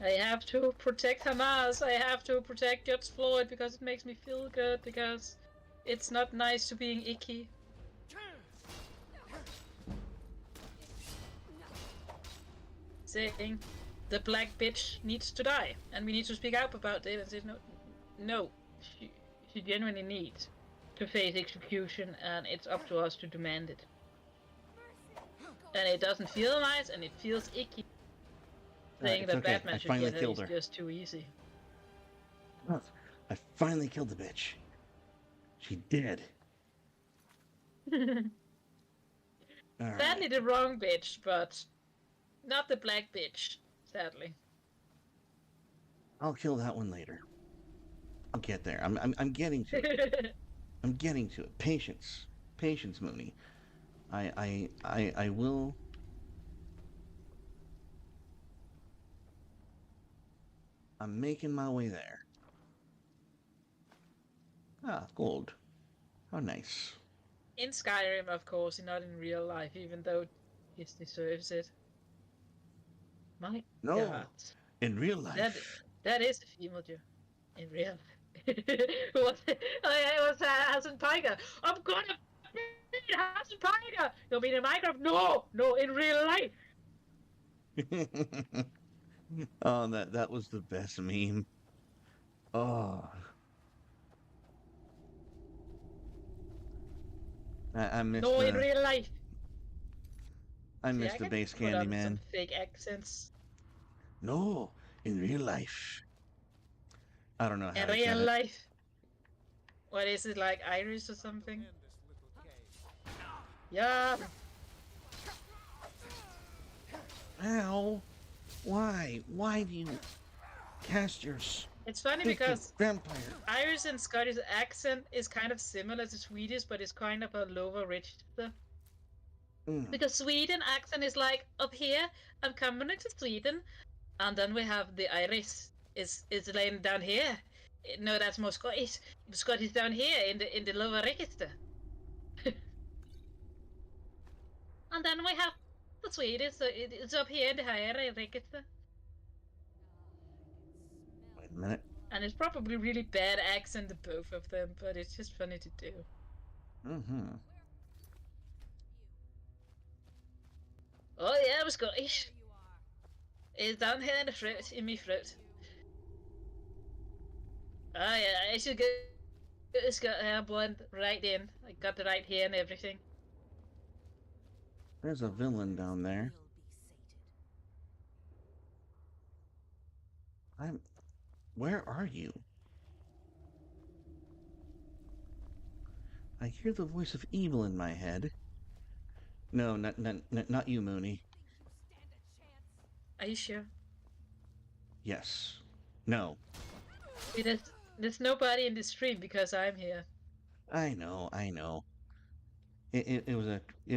[SPEAKER 2] I have to protect Hamas. I have to protect Judge Floyd because it makes me feel good, because it's not nice to being icky. Saying the black bitch needs to die and we need to speak up about it and say no, she genuinely needs to face execution and it's up to us to demand it. And it doesn't feel nice and it feels icky. Saying that
[SPEAKER 1] okay.
[SPEAKER 2] Batman should get her is just too easy.
[SPEAKER 1] I finally killed the bitch. She dead.
[SPEAKER 2] Sadly the wrong bitch, but not the black bitch, sadly.
[SPEAKER 1] I'll kill that one later. I'll get there. I'm getting to it. I'm getting to it. Patience, Mooney. I will. I'm making my way there. Ah, gold. How nice.
[SPEAKER 2] In Skyrim, of course, not in real life, even though he deserves it. My God.
[SPEAKER 1] In real life.
[SPEAKER 2] That is a female Jew. In real life. It was Hassan Piker. I'm gonna beat Hassan Piker! You'll be in Minecraft? No, in real life.
[SPEAKER 1] Oh, that was the best meme. Oh. I missed
[SPEAKER 2] No, in real life.
[SPEAKER 1] I missed the base candy, man.
[SPEAKER 2] Some fake accents.
[SPEAKER 1] No, in real life. I don't know how
[SPEAKER 2] in
[SPEAKER 1] to
[SPEAKER 2] real life. What is it, like Irish or something? Yeah.
[SPEAKER 1] Ow. Why? Why do you cast your
[SPEAKER 2] It's funny
[SPEAKER 1] Freaking
[SPEAKER 2] because
[SPEAKER 1] vampire.
[SPEAKER 2] Irish and Scottish accent is kind of similar to Swedish, but it's kind of a lower register.
[SPEAKER 1] Mm.
[SPEAKER 2] Because Sweden accent is like, up here, I'm coming to Sweden, and then we have the Irish is laying down here. No, that's more Scottish. The Scottish down here in the lower register. And then we have the Swedish, so it's up here in the higher register.
[SPEAKER 1] Wait a minute.
[SPEAKER 2] And it's probably really bad accent to both of them, but it's just funny to do.
[SPEAKER 1] Mm-hmm.
[SPEAKER 2] Oh yeah, I'm Scottish. It's down here in the throat, in my throat. Oh yeah, I should get this got blend right in. I got the right here and everything.
[SPEAKER 1] There's a villain down there. Where are you? I hear the voice of evil in my head. No, not you, Mooney.
[SPEAKER 2] Are you sure?
[SPEAKER 1] Yes. No.
[SPEAKER 2] There's nobody in the stream because I'm here.
[SPEAKER 1] I know. I know. It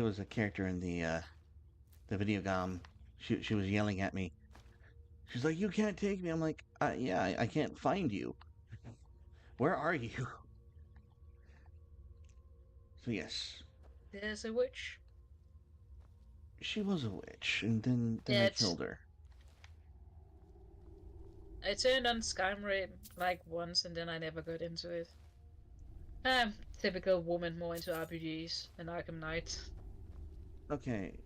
[SPEAKER 1] was a character in the video game. She was yelling at me. She's like, "You can't take me." I'm like, "Yeah, I can't find you. Where are you?" So yes,
[SPEAKER 2] There's a witch.
[SPEAKER 1] she was a witch, and then I
[SPEAKER 2] Yeah,
[SPEAKER 1] killed her.
[SPEAKER 2] I turned on SKYRIM like once and then I never got into it. Typical woman, more into RPGs and Arkham Knight.
[SPEAKER 1] Okay.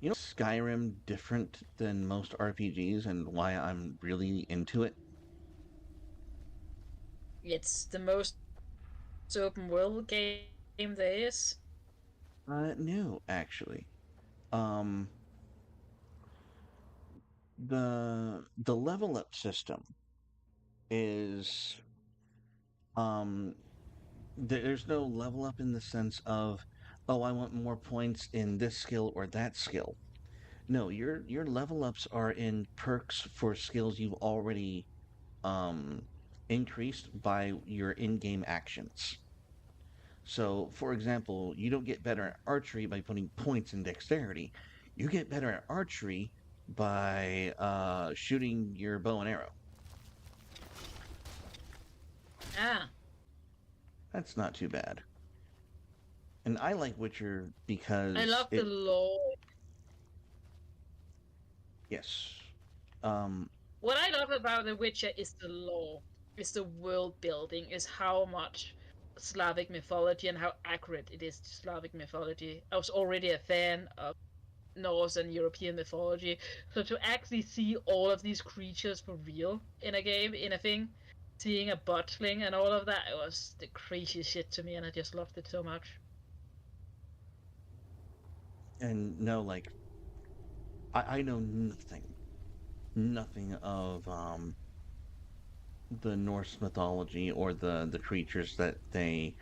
[SPEAKER 1] You know Skyrim different than most RPGs and why I'm really into it?
[SPEAKER 2] It's the most open world game there is.
[SPEAKER 1] No, actually. Um, the level up system is um there's no level up in the sense of, oh, I want more points in this skill or that skill. No, your level ups are in perks for skills you've already um increased by your in-game actions. So, for example, you don't get better at archery by putting points in dexterity. You get better at archery by shooting your bow and arrow.
[SPEAKER 2] Ah,
[SPEAKER 1] That's not too bad. And I like Witcher because
[SPEAKER 2] I love the lore.
[SPEAKER 1] yes. Um,
[SPEAKER 2] What I love about The Witcher is the lore, is the world building, is how much Slavic mythology and how accurate it is to Slavic mythology. I was already a fan of Norse and European mythology, so to actually see all of these creatures for real in a game, in a thing, seeing a botling and all of that, it was the craziest shit to me, and I just loved it so much.
[SPEAKER 1] and no, like I know nothing of the Norse mythology or the creatures that they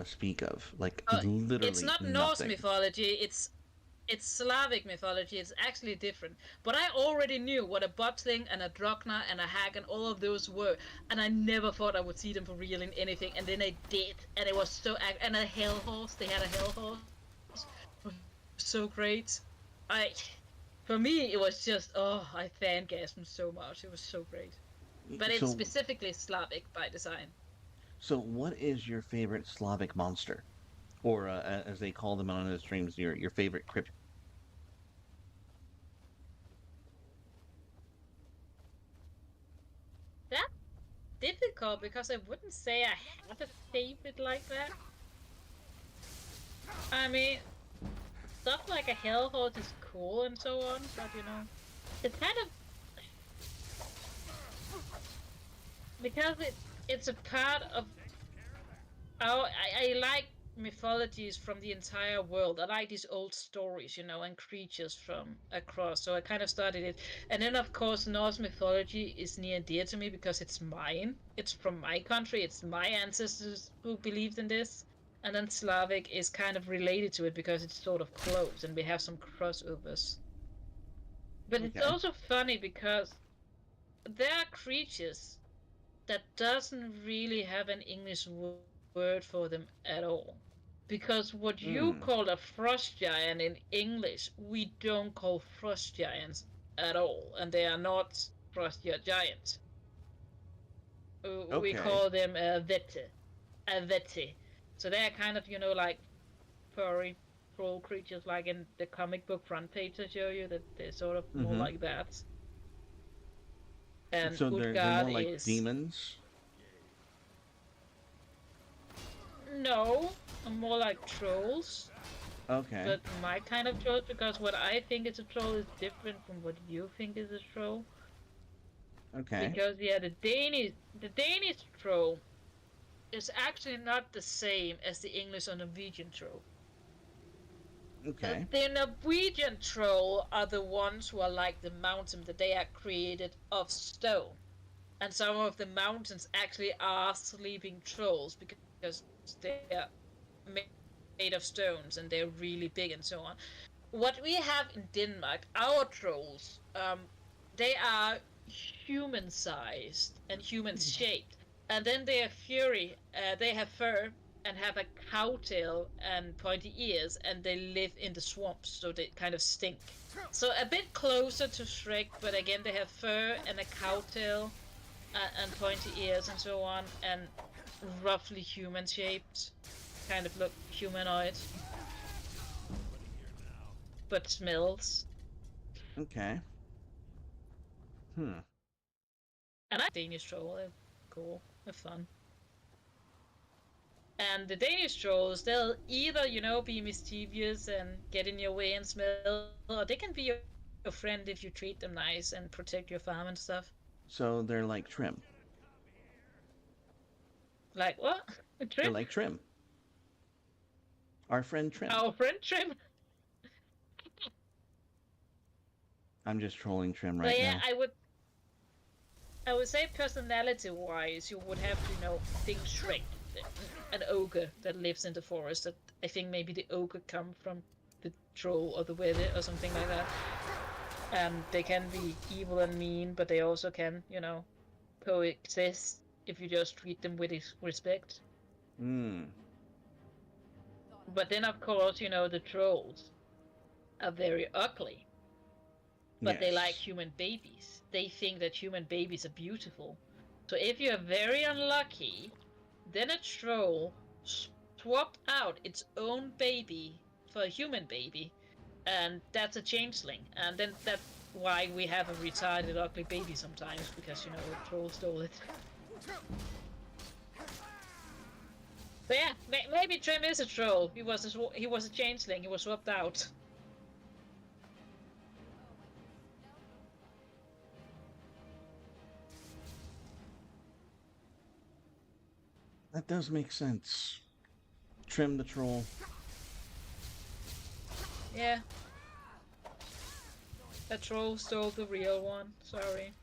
[SPEAKER 1] speak of. Like literally
[SPEAKER 2] It's not Norse
[SPEAKER 1] nothing.
[SPEAKER 2] mythology, it's Slavic mythology. It's actually different. But I already knew what a botling and a drachna and a hag and all of those were, and I never thought I would see them for real in anything. And then I did, and it was so. And a hell horse. They had a hell horse. It was so great. For me, it was just I fangasmed so much. It was so great. But it's
[SPEAKER 1] So,
[SPEAKER 2] specifically Slavic by design.
[SPEAKER 1] so what is your favorite Slavic monster, or as they call them on the streams, your favorite crypt?
[SPEAKER 2] That's difficult because I wouldn't say I have a favorite like that. I mean, stuff like a hellhole is cool and so on, but it's kind of because it's a part of I like mythologies from the entire world. I like these old stories, and creatures from across. So I kind of started it, and then of course Norse mythology is near and dear to me because it's mine. It's from my country. It's my ancestors who believed in this. And then Slavic is kind of related to it because it's sort of close and we have some crossovers. But it's
[SPEAKER 1] Okay.
[SPEAKER 2] also funny because there are creatures that doesn't really have an English word for them at all. Because what you call a frost giant in English, we don't call frost giants at all, and they are not frost giants. We
[SPEAKER 1] Okay.
[SPEAKER 2] call them vete. So they're kind of, like furry troll creatures, like in the comic book front page I show you, that they're sort of more
[SPEAKER 1] Mm-hmm.
[SPEAKER 2] like that. And
[SPEAKER 1] So they're
[SPEAKER 2] Utgard
[SPEAKER 1] more like
[SPEAKER 2] is
[SPEAKER 1] demons.
[SPEAKER 2] no, more like trolls.
[SPEAKER 1] Okay.
[SPEAKER 2] But my kind of troll, because what I think is a troll is different from what you think is a troll.
[SPEAKER 1] Okay.
[SPEAKER 2] Because yeah, the Danish troll is actually not the same as the English or Norwegian troll.
[SPEAKER 1] Okay.
[SPEAKER 2] The Norwegian troll are the ones who are like the mountain, that they are created of stone. And some of the mountains actually are sleeping trolls because they're made of stones and they're really big and so on. What we have in Denmark, our trolls, they are human-sized and human-shaped, and then they are fury. They have fur and have a cow tail and pointy ears, and they live in the swamps, so they kind of stink. So a bit closer to Shrek, but again they have fur and a cow tail and pointy ears and so on, and roughly human-shaped, kind of look humanoid, but smells.
[SPEAKER 1] Okay. Hmm.
[SPEAKER 2] And I Danish troll, they're cool, they're fun. And the Danish trolls, they'll either, be mischievous and get in your way and smell, or they can be your friend if you treat them nice and protect your farm and stuff.
[SPEAKER 1] So they're like Trim.
[SPEAKER 2] Like what? A
[SPEAKER 1] They're
[SPEAKER 2] Trim?
[SPEAKER 1] like Trim. Our friend Trim.
[SPEAKER 2] Our friend Trim?
[SPEAKER 1] I'm just trolling Trim
[SPEAKER 2] But
[SPEAKER 1] right
[SPEAKER 2] yeah,
[SPEAKER 1] now.
[SPEAKER 2] I would say personality-wise, you would have to, think Shrek, an ogre that lives in the forest. That I think maybe the ogre come from the troll or the weather or something like that. And they can be evil and mean, but they also can, coexist if you just treat them with respect.
[SPEAKER 1] Hmm.
[SPEAKER 2] But then, of course, the trolls are very ugly, but they like
[SPEAKER 1] Yes.
[SPEAKER 2] human babies. They think that human babies are beautiful. So if you're very unlucky, then a troll swapped out its own baby for a human baby, and that's a changeling. And then that's why we have a retarded ugly baby sometimes, because, a troll stole it. But yeah, maybe Trim is a troll. He was a changeling. He was swapped out.
[SPEAKER 1] That does make sense. Trim the troll.
[SPEAKER 2] Yeah. A troll stole the real one. Sorry.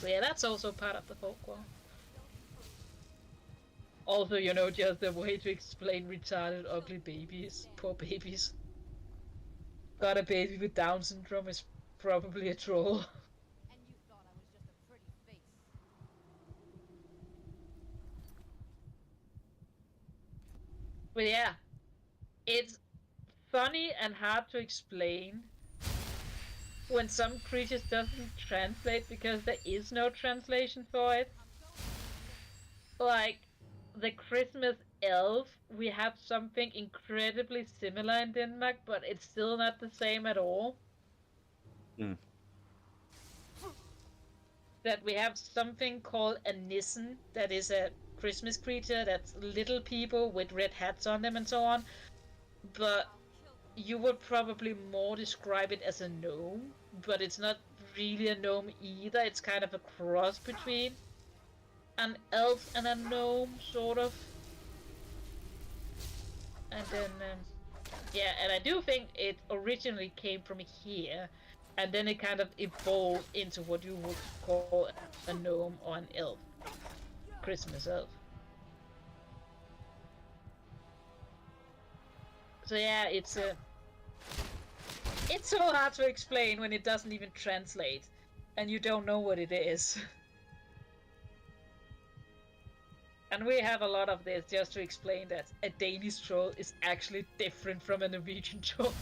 [SPEAKER 2] But yeah, that's also part of the folklore. Also, just a way to explain retarded, ugly babies. Poor babies. Got a baby with Down syndrome is probably a troll.
[SPEAKER 5] And you thought I was just a pretty face.
[SPEAKER 2] But yeah, it's funny and hard to explain when some creatures doesn't translate because there is no translation for it. Like the Christmas elf, we have something incredibly similar in Denmark, but it's still not the same at all.
[SPEAKER 1] Hmm.
[SPEAKER 2] That we have something called a nissen, that is a Christmas creature that's little people with red hats on them and so on. But you would probably more describe it as a gnome, but it's not really a gnome either. It's kind of a cross between an elf and a gnome, sort of. And then, yeah, and I do think it originally came from here, and then it kind of evolved into what you would call a gnome or an elf. Christmas elf. So yeah, it's so hard to explain when it doesn't even translate. and you don't know what it is. And we have a lot of this just to explain that a Danish troll is actually different from a Norwegian troll.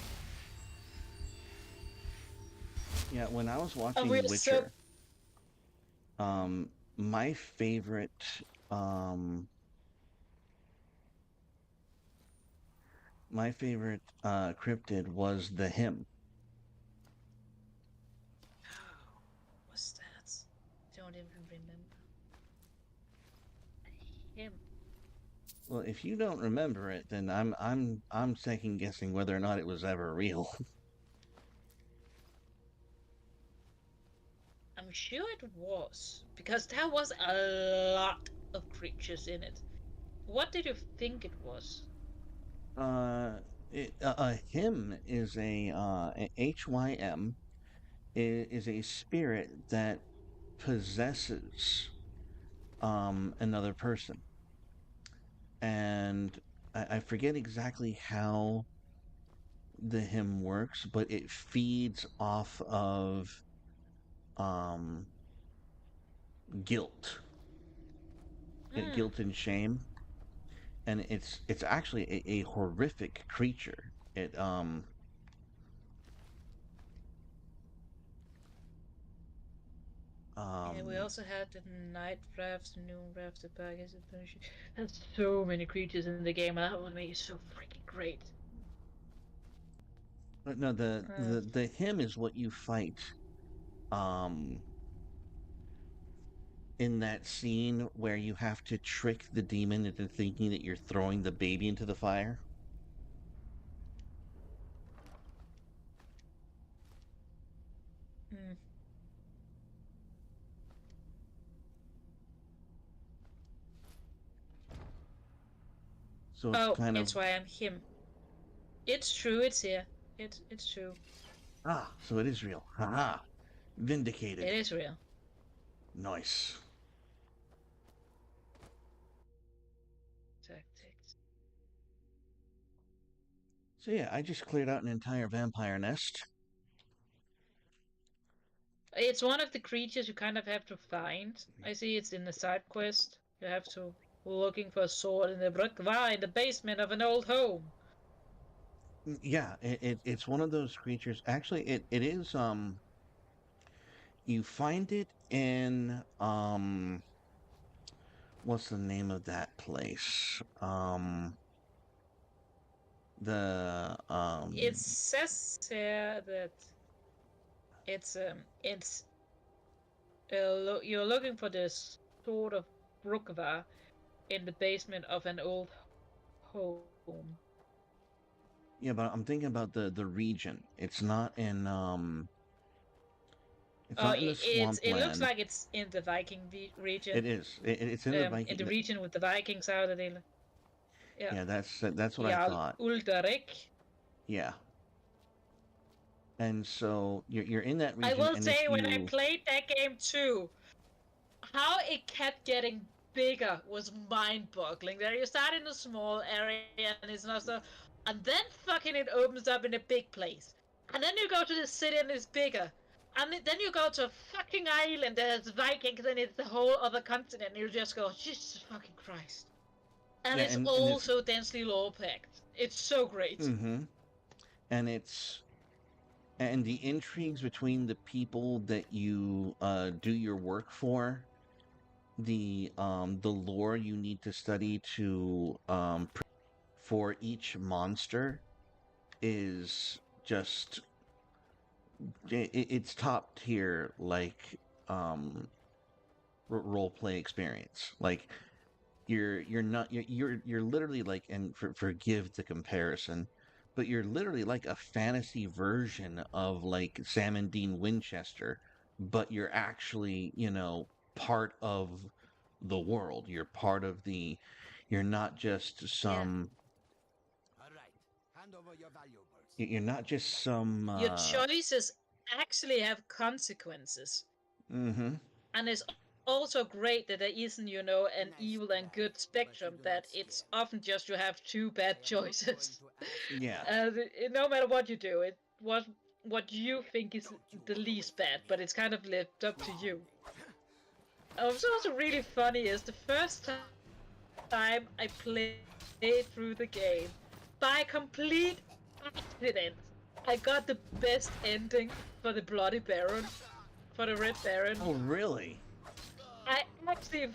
[SPEAKER 1] Yeah, when I was
[SPEAKER 2] And
[SPEAKER 1] watching
[SPEAKER 2] we're so
[SPEAKER 1] Witcher, um, my favorite, um, cryptid was the hymn.
[SPEAKER 2] what's that? Don't even remember. Him.
[SPEAKER 1] Well, if you don't remember it, then I'm second guessing whether or not it was ever real.
[SPEAKER 2] I'm sure it was, because there was a lot of creatures in it. What did you think it was?
[SPEAKER 1] uh, a hymn is a HYM is a spirit that possesses another person, and I forget exactly how the hymn works, but it feeds off of um guilt,
[SPEAKER 2] Hmm.
[SPEAKER 1] guilt and shame, and it's actually a horrific creature. It
[SPEAKER 2] Yeah, we
[SPEAKER 1] um
[SPEAKER 2] also had the night rafts, the noon rafts, the baggage, the punishment. There's so many creatures in the game, and that would make it so freaking great.
[SPEAKER 1] but no,
[SPEAKER 2] Uh,
[SPEAKER 1] the hymn is what you fight um in that scene where you have to trick the demon into thinking that you're throwing the baby into the fire.
[SPEAKER 2] mm.
[SPEAKER 1] So it's
[SPEAKER 2] Oh,
[SPEAKER 1] kind of
[SPEAKER 2] it's why I'm him. It's true, it's here. It's true.
[SPEAKER 1] so it is real. Haha.
[SPEAKER 2] It
[SPEAKER 1] Vindicated.
[SPEAKER 2] is real.
[SPEAKER 1] Nice.
[SPEAKER 2] Tactics.
[SPEAKER 1] So yeah, I just cleared out an entire vampire nest.
[SPEAKER 2] It's one of the creatures you kind of have to find. I see it's in the side quest. You have to looking for a sword in the Brukva in the basement of an old home.
[SPEAKER 1] Yeah, it's one of those creatures. Actually, it is you find it in what's the name of that place? The
[SPEAKER 2] It says here that it's you're looking for this sword of Brukva in the basement of an old home.
[SPEAKER 1] yeah, but I'm thinking about the region. It's
[SPEAKER 2] Oh,
[SPEAKER 1] not in the
[SPEAKER 2] it looks
[SPEAKER 1] swampland.
[SPEAKER 2] like it's in the Viking
[SPEAKER 1] It
[SPEAKER 2] region.
[SPEAKER 1] is. It's in the
[SPEAKER 2] In the
[SPEAKER 1] Viking.
[SPEAKER 2] region with the Vikings out of the yeah.
[SPEAKER 1] Yeah, that's what I
[SPEAKER 2] Jarl
[SPEAKER 1] thought.
[SPEAKER 2] Uldarik.
[SPEAKER 1] Yeah, and so you're in that
[SPEAKER 2] I
[SPEAKER 1] region,
[SPEAKER 2] will
[SPEAKER 1] and if
[SPEAKER 2] say when I
[SPEAKER 1] you
[SPEAKER 2] played that game too, how it kept getting bigger was mind-boggling. There you start in a small area and it's not so, and then fucking it opens up in a big place, and then you go to the city and it's bigger, and then you go to a fucking island that's Vikings and it's the whole other continent. And you just go, Jesus fucking Christ! And
[SPEAKER 1] yeah,
[SPEAKER 2] it's
[SPEAKER 1] and
[SPEAKER 2] all
[SPEAKER 1] it's
[SPEAKER 2] so densely lore-packed. It's so great.
[SPEAKER 1] mm-hmm, and it's and the intrigues between the people that you do your work for, the lore you need to study to for each monster is just it's top tier, like um role play experience. Like you're not you're literally like, and forgive the comparison, but you're literally like a fantasy version of like Sam and Dean Winchester, but you're actually, part of the world. You're part of the you're not just
[SPEAKER 2] Yeah.
[SPEAKER 1] some
[SPEAKER 3] All right. Hand over your valuables.
[SPEAKER 1] you're not just some
[SPEAKER 2] Your choices actually have consequences.
[SPEAKER 1] mhm.
[SPEAKER 2] And it's also great that there isn't, an
[SPEAKER 3] Nice
[SPEAKER 2] evil and
[SPEAKER 3] try,
[SPEAKER 2] good
[SPEAKER 3] but you
[SPEAKER 2] spectrum,
[SPEAKER 3] do not
[SPEAKER 2] that
[SPEAKER 3] scare
[SPEAKER 2] it's
[SPEAKER 3] me.
[SPEAKER 2] often just you have two
[SPEAKER 3] I
[SPEAKER 2] bad
[SPEAKER 3] am not going
[SPEAKER 2] choices.
[SPEAKER 3] to ask you
[SPEAKER 1] Yeah.
[SPEAKER 3] again.
[SPEAKER 2] No matter what you do, it was what you think is the least bad, but it's kind of left up to you. What's also really funny is the first time I played through the game, by complete accident, I got the best ending for the Bloody Baron, for the Red Baron.
[SPEAKER 1] Oh, really?
[SPEAKER 2] I actually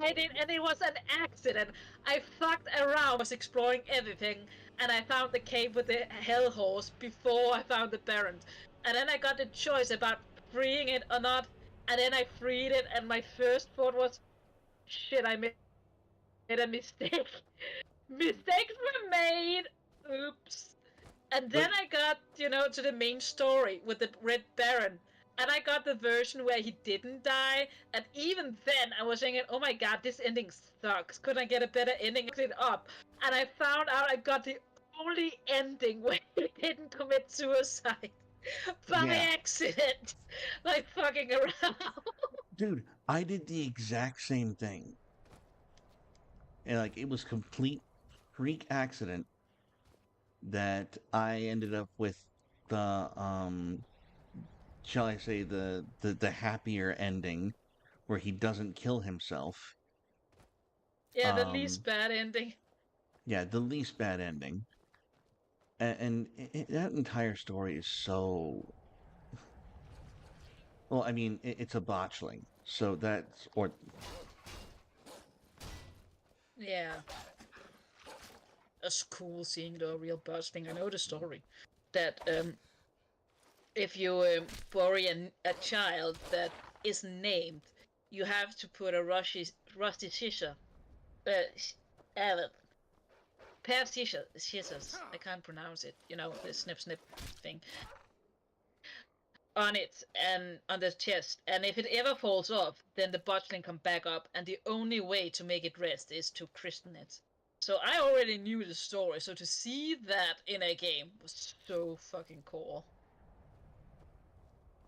[SPEAKER 2] I did, and it was an accident. I fucked around, was exploring everything, and I found the cave with the hell horse before I found the Baron. And then I got the choice about freeing it or not, and then I freed it, and my first thought was, shit, I made a mistake. Mistakes were made! Oops. And then
[SPEAKER 1] But
[SPEAKER 2] I got, to the main story with the Red Baron. And I got the version where he didn't die. And even then, I was thinking, oh my god, this ending sucks. Couldn't I get a better ending? I looked it up. And I found out I got the only ending where he didn't commit suicide. By
[SPEAKER 1] yeah,
[SPEAKER 2] accident. Like fucking around.
[SPEAKER 1] dude, I did the exact same thing. And like it was complete freak accident that I ended up with the shall I say the happier ending where he doesn't kill himself.
[SPEAKER 2] Yeah, the
[SPEAKER 1] Um
[SPEAKER 2] least bad ending.
[SPEAKER 1] yeah, the least bad ending. And that entire story is so well, I mean, it's a botchling. So that's or
[SPEAKER 2] Yeah. It's cool seeing the real buzz thing. I know the story. That if you bury a child that is named, you have to put a rusty scissor, uh, pair of scissors. I can't pronounce it. The snip snip thing on it and on the chest. And if it ever falls off, then the botchling come back up, and the only way to make it rest is to christen it. So I already knew the story. So to see that in a game was so fucking cool.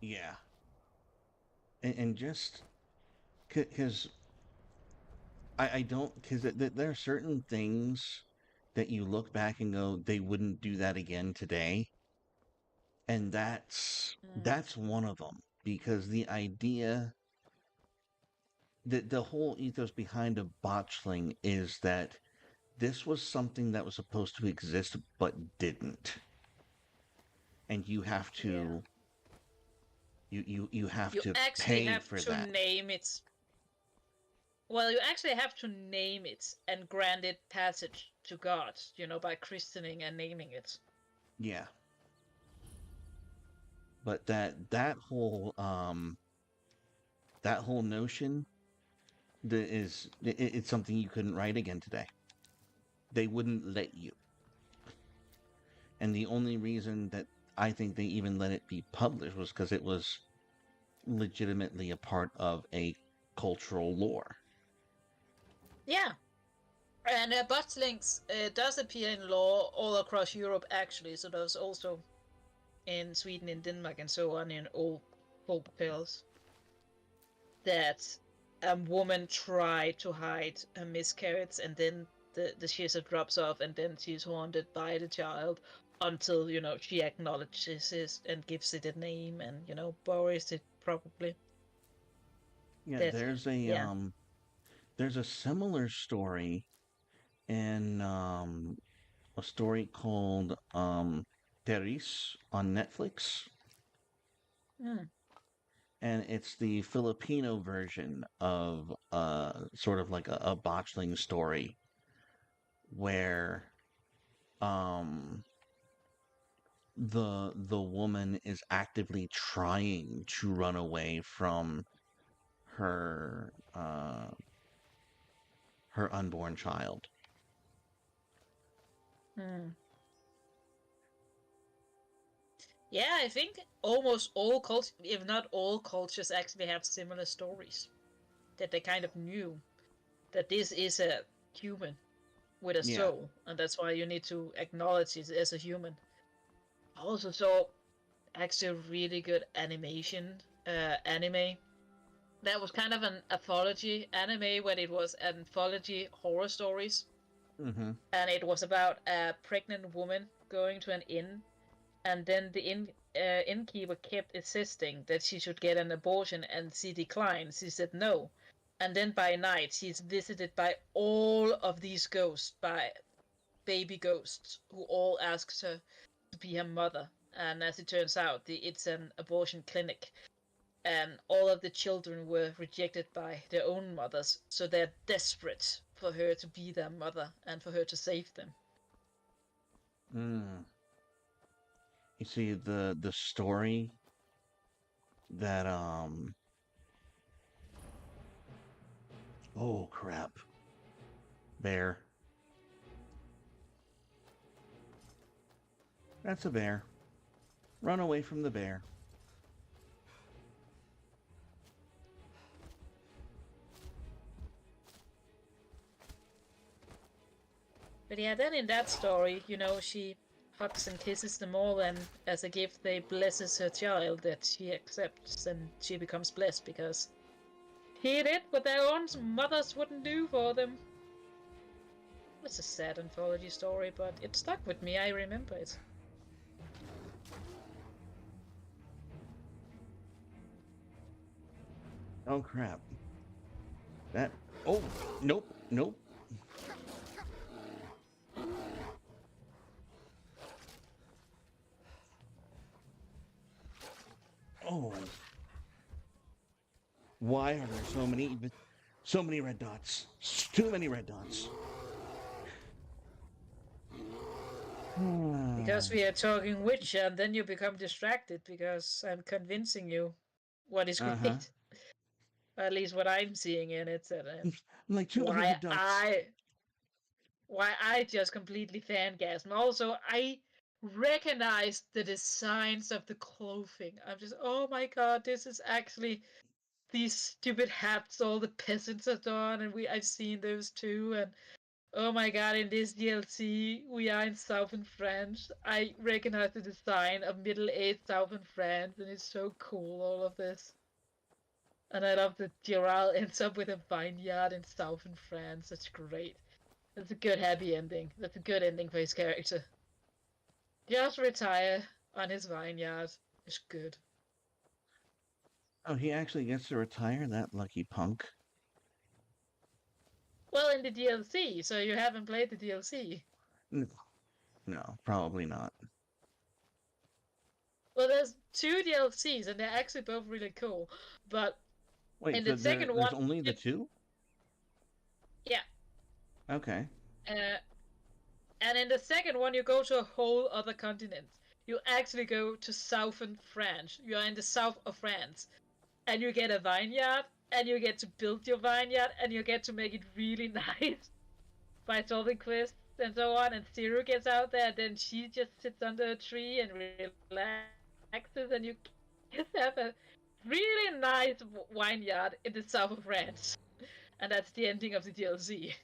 [SPEAKER 1] yeah. And just because I don't because there are certain things that you look back and go they wouldn't do that again today, and that's one of them because the idea that the whole ethos behind a botchling is that this was something that was supposed to exist but didn't, and you have
[SPEAKER 2] Yeah.
[SPEAKER 1] to you have
[SPEAKER 2] You
[SPEAKER 1] to
[SPEAKER 2] actually
[SPEAKER 1] pay
[SPEAKER 2] have
[SPEAKER 1] for
[SPEAKER 2] to
[SPEAKER 1] that.
[SPEAKER 2] name it. Well, you actually have to name it and grant it passage to God, by christening and naming it.
[SPEAKER 1] Yeah, but that whole notion that is it's something you couldn't write again today. They wouldn't let you. And the only reason that I think they even let it be published was because it was legitimately a part of a cultural lore.
[SPEAKER 2] Yeah. And botchlings does appear in law all across Europe, actually. So there's also in Sweden, in Denmark, and so on in old folk tales that a woman tried to hide a miscarriage, and then the scissor drops off, and then she's haunted by the child until she acknowledges it and gives it a name, and buries it probably.
[SPEAKER 1] Yeah,
[SPEAKER 2] That yeah.
[SPEAKER 1] there's a similar story in a story called Teris on Netflix.
[SPEAKER 2] Mm.
[SPEAKER 1] And it's the Filipino version of sort of like a botchling story where um the woman is actively trying to run away from her her unborn child.
[SPEAKER 2] Mm. Yeah, I think almost all cultures, if not all cultures, actually have similar stories that they kind of knew that this is a human with a
[SPEAKER 1] Yeah.
[SPEAKER 2] soul, and that's why you need to acknowledge it as a human. I also saw actually really good anime that was kind of an anthology anime when it was anthology horror stories,
[SPEAKER 1] Mm-hmm.
[SPEAKER 2] and it was about a pregnant woman going to an inn, and then the innkeeper kept insisting that she should get an abortion, and she declined. She said no. And then by night, she's visited by all of these ghosts, by baby ghosts, who all asks her to be her mother. And as it turns out, it's an abortion clinic, and all of the children were rejected by their own mothers, so they're desperate for her to be their mother and for her to save them.
[SPEAKER 1] You see, the story that oh crap, bear. That's a bear. Run away from the bear.
[SPEAKER 2] But yeah, then in that story, you know, she hugs and kisses them all, and as a gift, they blesses her child that she accepts, and she becomes blessed because he did what their own mothers wouldn't do for them. It's a sad anthology story, but it stuck with me. I remember it.
[SPEAKER 1] Oh crap. That. Oh, nope, nope. Oh. Why are there so many red dots? Too many red dots.
[SPEAKER 2] Because we are talking witch, and then you become distracted because I'm convincing you what is great. Or at least what I'm seeing in it. And
[SPEAKER 1] Like 200 red dots.
[SPEAKER 2] why I just completely fangasm. Also, I recognize the designs of the clothing. I'm just, oh my god, this is actually these stupid hats all the peasants have done, and I've seen those too. And oh my god, in this DLC, we are in southern France. I recognize the design of middle-aged southern France, and it's so cool, all of this. And I love that Gerald ends up with a vineyard in southern France. That's great. That's a good happy ending. That's a good ending for his character. Just retire on his vineyard. It's good.
[SPEAKER 1] Oh, he actually gets to retire, that lucky punk.
[SPEAKER 2] Well, in the DLC, so you haven't played the DLC.
[SPEAKER 1] No, probably not.
[SPEAKER 2] Well, there's 2 DLCs, and they're actually both really cool. But
[SPEAKER 1] Wait,
[SPEAKER 2] in
[SPEAKER 1] so
[SPEAKER 2] the second
[SPEAKER 1] there's
[SPEAKER 2] one,
[SPEAKER 1] only the two?
[SPEAKER 2] yeah.
[SPEAKER 1] Okay.
[SPEAKER 2] And in the second one, you go to a whole other continent. You actually go to southern France. You are in the south of France, and you get a vineyard, and you get to build your vineyard, and you get to make it really nice by solving quests and so on. And Zero gets out there, and then she just sits under a tree and relaxes, and you just have a really nice vineyard in the south of France. And that's the ending of the DLC.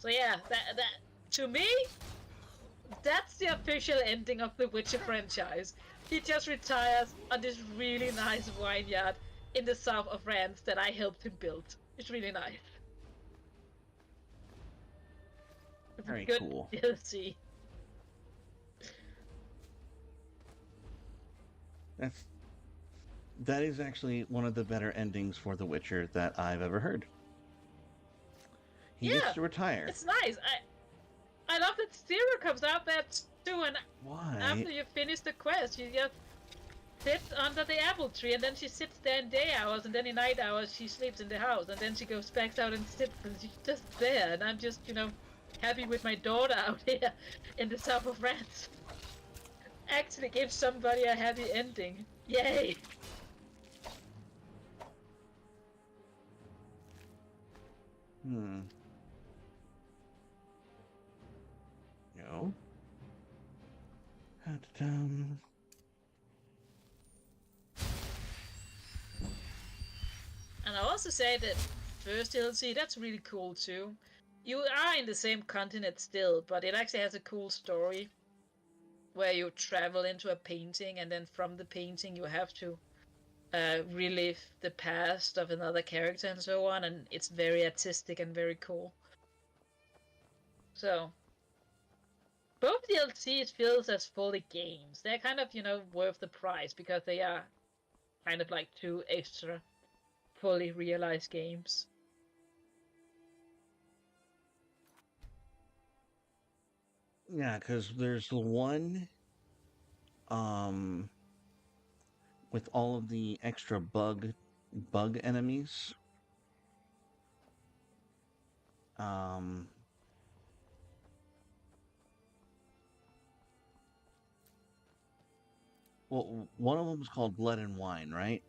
[SPEAKER 2] So yeah, that to me, that's the official ending of the Witcher franchise. He just retires on this really nice vineyard in the south of France that I helped him build. It's really nice. It's
[SPEAKER 1] Very
[SPEAKER 2] a good
[SPEAKER 1] cool.
[SPEAKER 2] DLC.
[SPEAKER 1] That is actually one of the better endings for The Witcher that I've ever heard. He gets to retire.
[SPEAKER 2] It's nice. I love that Zero comes out there too, and
[SPEAKER 1] Why?
[SPEAKER 2] after you finish the quest, she just sits under the apple tree, and then she sits there in day hours, and then in night hours she sleeps in the house, and then she goes back out and sits, and she's just there, and I'm just, you know, happy with my daughter out here in the south of France. Actually give somebody a happy ending. Yay!
[SPEAKER 1] No.
[SPEAKER 2] And I also say that first DLC, that's really cool too. You are in the same continent still, but it actually has a cool story where you travel into a painting, and then from the painting you have to relive the past of another character and so on, and it's very artistic and very cool. So both DLCs feels as fully games. They're kind of, worth the price because they are kind of like 2 extra fully realized games.
[SPEAKER 1] Yeah, because there's the one um with all of the extra bug enemies. Um well, one of them is called Blood and Wine, right?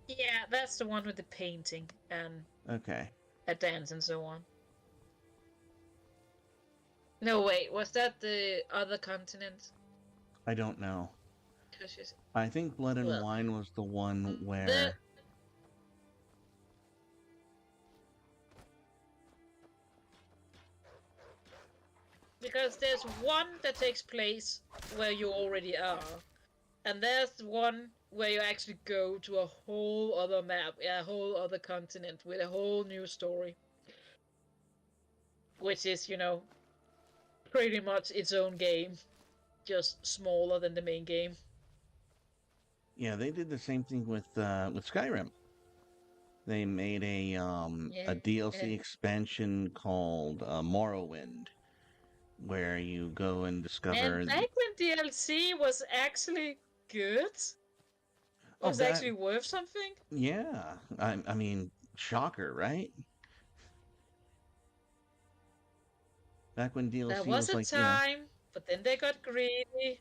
[SPEAKER 2] Yeah, that's the one with the painting and
[SPEAKER 1] Okay.
[SPEAKER 2] a dance and so on. No, wait, was that the other continent?
[SPEAKER 1] I don't know.
[SPEAKER 2] 'Cause she's...
[SPEAKER 1] I think Blood and
[SPEAKER 2] Well,
[SPEAKER 1] Wine was the one
[SPEAKER 2] the
[SPEAKER 1] where
[SPEAKER 2] because there's one that takes place where you already are, and there's one where you actually go to a whole other map, a whole other continent with a whole new story, which is, pretty much its own game, just smaller than the main game.
[SPEAKER 1] yeah, they did the same thing with Skyrim. They made
[SPEAKER 2] Yeah.
[SPEAKER 1] a DLC expansion called Morrowind, where you go and discover.
[SPEAKER 2] And back when DLC was actually good,
[SPEAKER 1] Oh,
[SPEAKER 2] was actually worth something.
[SPEAKER 1] yeah. I mean, shocker, right? Back when
[SPEAKER 2] There
[SPEAKER 1] DLC
[SPEAKER 2] was
[SPEAKER 1] was
[SPEAKER 2] a
[SPEAKER 1] like,
[SPEAKER 2] time, but then they got greedy.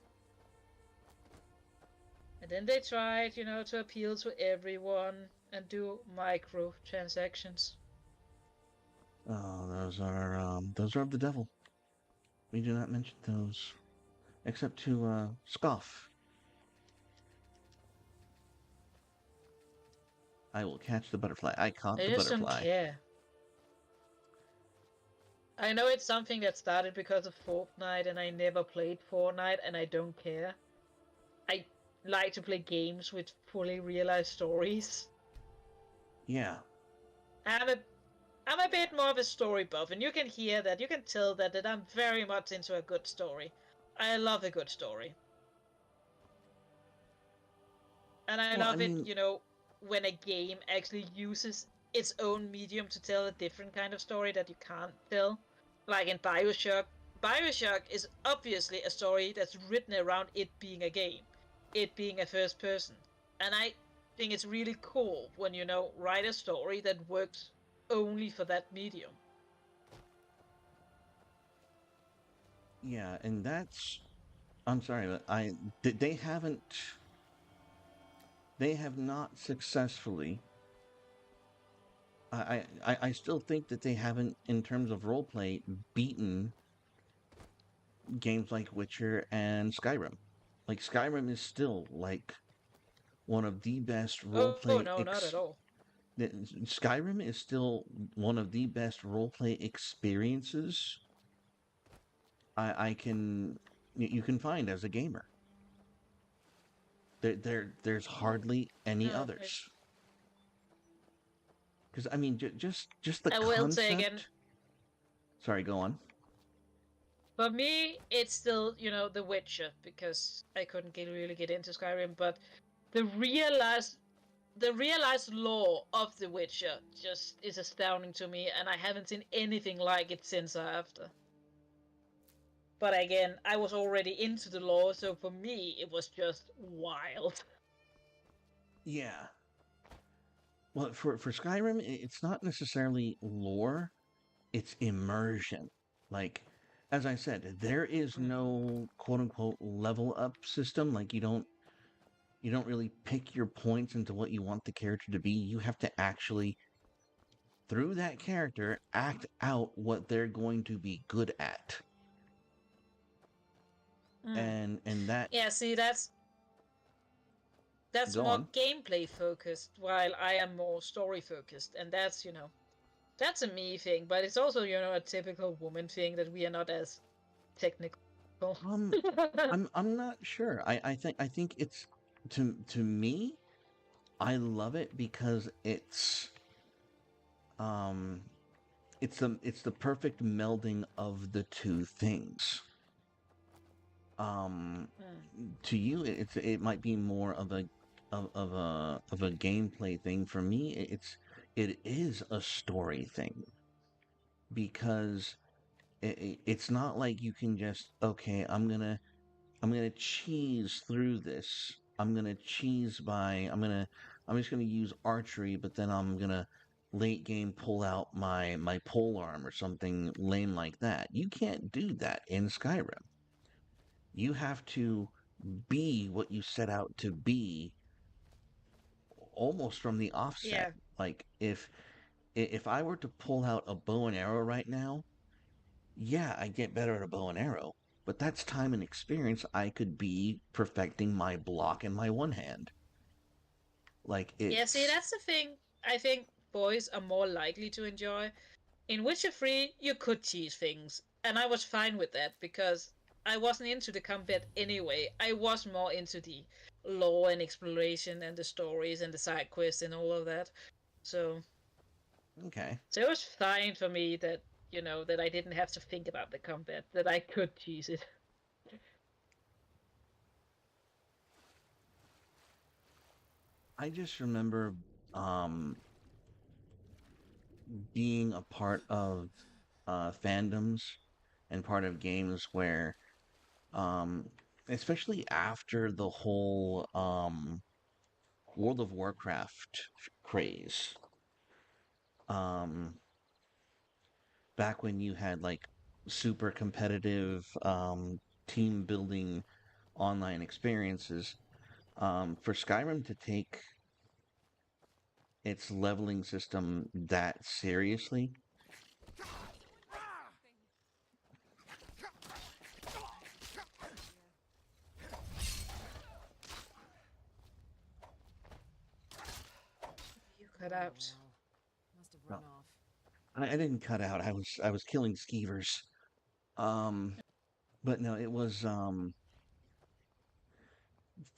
[SPEAKER 2] And then they tried, to appeal to everyone and do micro transactions.
[SPEAKER 1] oh, those are of the devil. We do not mention those, except to scoff. I will catch the butterfly. I caught
[SPEAKER 2] I
[SPEAKER 1] the
[SPEAKER 2] just don't
[SPEAKER 1] butterfly.
[SPEAKER 2] care. I know it's something that started because of Fortnite, and I never played Fortnite, and I don't care. I like to play games with fully realized stories.
[SPEAKER 1] Yeah.
[SPEAKER 2] I'm a bit more of a story buff, and you can hear that. You can tell that I'm very much into a good story. I love a good story. And I
[SPEAKER 1] Well, I
[SPEAKER 2] love it,
[SPEAKER 1] mean,
[SPEAKER 2] when a game actually uses its own medium to tell a different kind of story that you can't tell. Like in Bioshock. Bioshock is obviously a story that's written around it being a game, it being a first person. And I think it's really cool when, write a story that works only for that medium.
[SPEAKER 1] yeah, and that's. I'm sorry, but they have not successfully. I still think that they haven't, in terms of roleplay, beaten games like Witcher and Skyrim. Like Skyrim is still like one of the best
[SPEAKER 2] Oh, no, not at all.
[SPEAKER 1] Skyrim is still one of the best roleplay experiences I can you can find as a gamer. There's hardly any
[SPEAKER 2] Okay.
[SPEAKER 1] others. Because I mean, just the
[SPEAKER 2] I will say again,
[SPEAKER 1] concept. Sorry, go on.
[SPEAKER 2] for me, it's still, The Witcher, because I couldn't really get into Skyrim, but the realized lore of The Witcher just is astounding to me, and I haven't seen anything like it since or after. But again, I was already into the lore, so for me, it was just wild.
[SPEAKER 1] Yeah. Well, for Skyrim, it's not necessarily lore; it's immersion. Like, as I said, there is no quote unquote level up system. Like, you don't really pick your points into what you want the character to be. You have to actually, through that character, act out what they're going to be good at. And that
[SPEAKER 2] Yeah, see, that's
[SPEAKER 1] go
[SPEAKER 2] more
[SPEAKER 1] on.
[SPEAKER 2] gameplay focused, while I am more story focused, and that's a me thing, but it's also, a typical woman thing that we are not as technical.
[SPEAKER 1] Um, I'm not sure. I think to me, I love it because um it's the perfect melding of the two things. Um, to you, it might be more of a gameplay thing. For me, it is a story thing because it's not like you can just okay, I'm gonna cheese through this. I'm just gonna use archery, but then I'm gonna late game pull out my pole arm or something lame like that. You can't do that in Skyrim. You have to be what you set out to be almost from the offset.
[SPEAKER 2] Yeah.
[SPEAKER 1] Like if I were to pull out a bow and arrow right now, yeah, I get better at a bow and arrow, but that's time and experience I could be perfecting my block and my one hand. Like
[SPEAKER 2] Yeah, see,
[SPEAKER 1] it's
[SPEAKER 2] that's the thing I think boys are more likely to enjoy. In Witcher 3, you could cheese things, and I was fine with that because I wasn't into the combat anyway. I was more into the lore and exploration and the stories and the side quests and all of that. So,
[SPEAKER 1] okay.
[SPEAKER 2] so it was fine for me that, that I didn't have to think about the combat, that I could cheese it.
[SPEAKER 1] I just remember um being a part of fandoms and part of games where um especially after the whole World of Warcraft craze. Um, back when you had like super competitive team building online experiences, for Skyrim to take its leveling system that seriously,
[SPEAKER 2] You cut out.
[SPEAKER 5] Must have
[SPEAKER 1] no,
[SPEAKER 5] run off.
[SPEAKER 1] I didn't cut out. I was killing skeevers. Um, but no, it was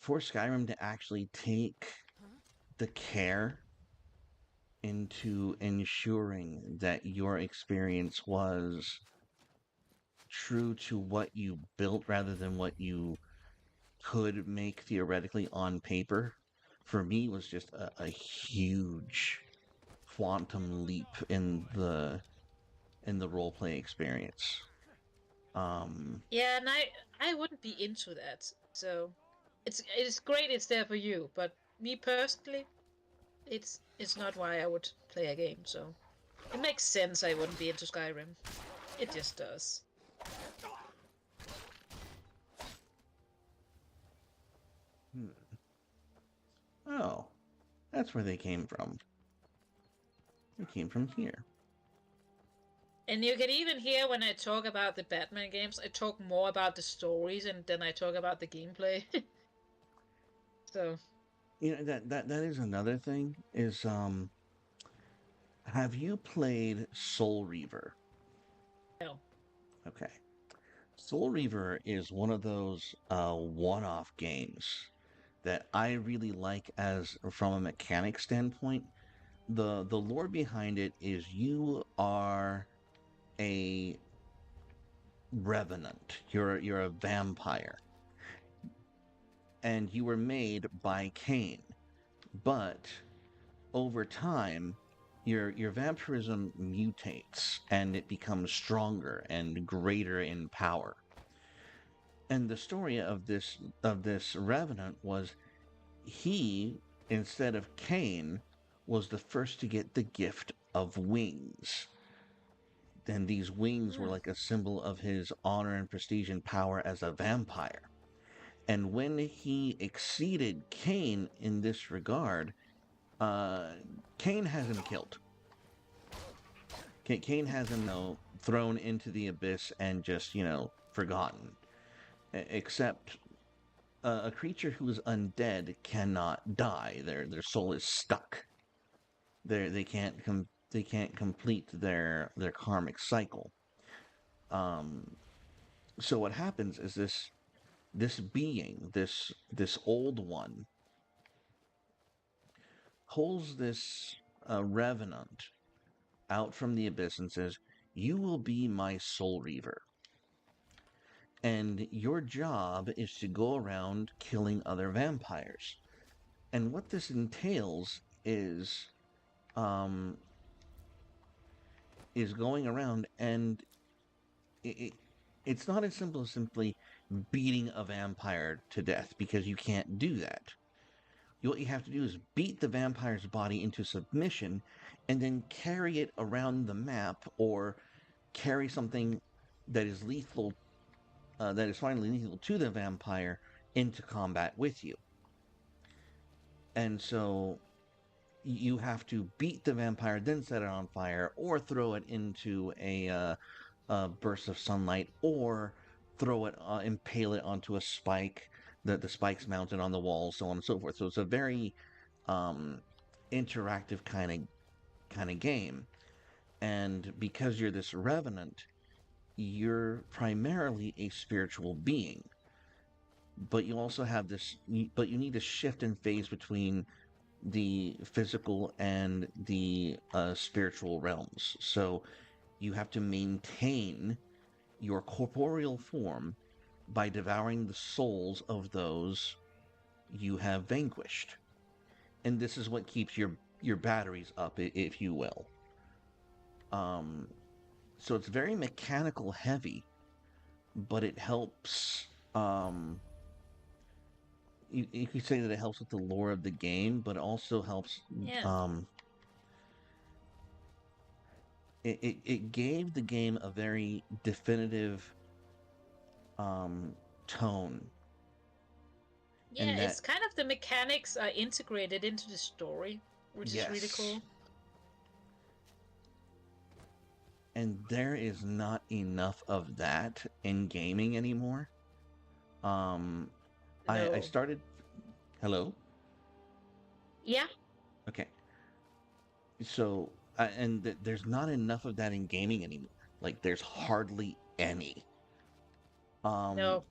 [SPEAKER 1] for Skyrim to actually take
[SPEAKER 5] Huh?
[SPEAKER 1] the care into ensuring that your experience was true to what you built rather than what you could make theoretically on paper, for me was just a huge quantum leap in the role play experience. Um,
[SPEAKER 2] Yeah, and I wouldn't be into that. So, it's great it's there for you, but me personally, it's not why I would play a game. So, it makes sense I wouldn't be into Skyrim. It just does.
[SPEAKER 1] hmm. Oh, that's where they came from. They came from here.
[SPEAKER 2] And you can even hear when I talk about the Batman games, I talk more about the stories and then I talk about the gameplay. So,
[SPEAKER 1] You know that is another thing. Is have you played Soul Reaver?
[SPEAKER 2] no.
[SPEAKER 1] Okay. Soul Reaver is one of those one-off games that I really like as from a mechanic standpoint. The lore behind it is you are a revenant. You're a vampire, and you were made by Cain. But over time, your vampirism mutates and it becomes stronger and greater in power. And the story of this revenant was he, instead of Cain, was the first to get the gift of wings. And these wings were
[SPEAKER 2] Mm.
[SPEAKER 1] like a symbol of his honor and prestige and power as a vampire. And when he exceeded Cain in this regard, uh, Cain has him killed. Cain has him, thrown into the abyss and just, forgotten. Except a creature who is undead cannot die. Their soul is stuck. They can't complete their karmic cycle. Um, so what happens is this being, this old one, pulls this revenant out from the abyss and says, "You will be my soul reaver. And your job is to go around killing other vampires." And what this entails um, is going around and it, it's not as simple as simply beating a vampire to death, because you can't do that. What you have to do is beat the vampire's body into submission and then carry it around the map, or carry something that is lethal, that is finally lethal to the vampire, into combat with you. And so you have to beat the vampire, then set it on fire, or throw it into a burst of sunlight, or throw it, impale it onto a spike, the spikes mounted on the wall, so on and so forth. So it's a very interactive kind of game. And because you're this revenant, you're primarily a spiritual being, but you also have but you need to shift and phase between the physical and the spiritual realms. So you have to maintain your corporeal form by devouring the souls of those you have vanquished. And this is what keeps your batteries up, if you will. So it's very mechanical heavy, but it helps. You could say that it helps with the lore of the game, but it also helps.
[SPEAKER 2] Yeah.
[SPEAKER 1] It gave the game a very definitive tone.
[SPEAKER 2] Yeah, it's kind of the mechanics are integrated into the story, which is really cool.
[SPEAKER 1] And there is not enough of that in gaming anymore.
[SPEAKER 2] No.
[SPEAKER 1] I started. Hello?
[SPEAKER 2] Yeah.
[SPEAKER 1] Okay. So, and there's not enough of that in gaming anymore. Like, there's hardly any.
[SPEAKER 2] No.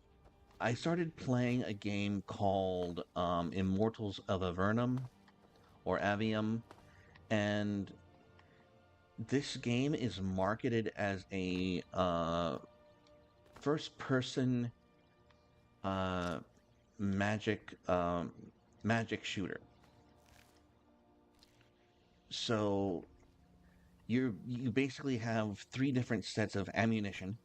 [SPEAKER 1] I started playing a game called Immortals of Avernum, or Avium, and this game is marketed as a first-person magic shooter. So you basically have 3 different sets of ammunition,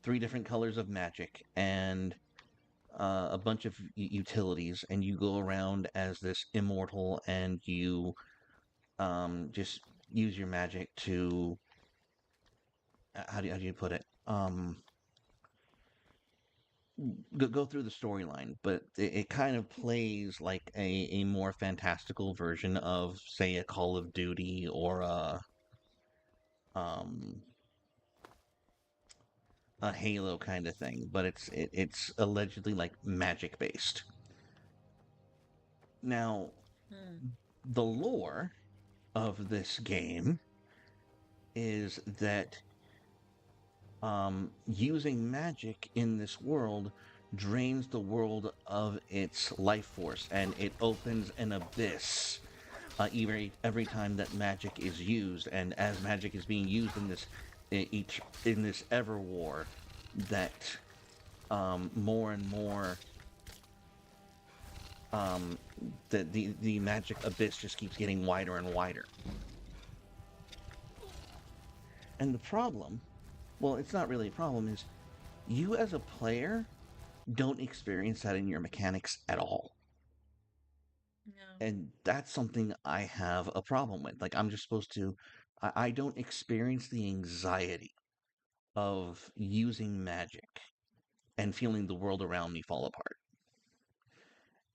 [SPEAKER 1] 3 different colors of magic, and a bunch of utilities, and you go around as this immortal, and you just use your magic to how do you put it? Go through the storyline, but it kind of plays like a more fantastical version of, say, a Call of Duty, or a Halo kind of thing, but it's allegedly like magic based. Now, the lore of this game is that using magic in this world drains the world of its life force, and it opens an abyss every time that magic is used. And as magic is being used in this ever war, that more and more the magic abyss just keeps getting wider and wider. And the problem, well, it's not really a problem, is you as a player don't experience that in your mechanics at all.
[SPEAKER 2] No.
[SPEAKER 1] And that's something I have a problem with. Like, I'm just supposed to, I don't experience the anxiety of using magic and feeling the world around me fall apart.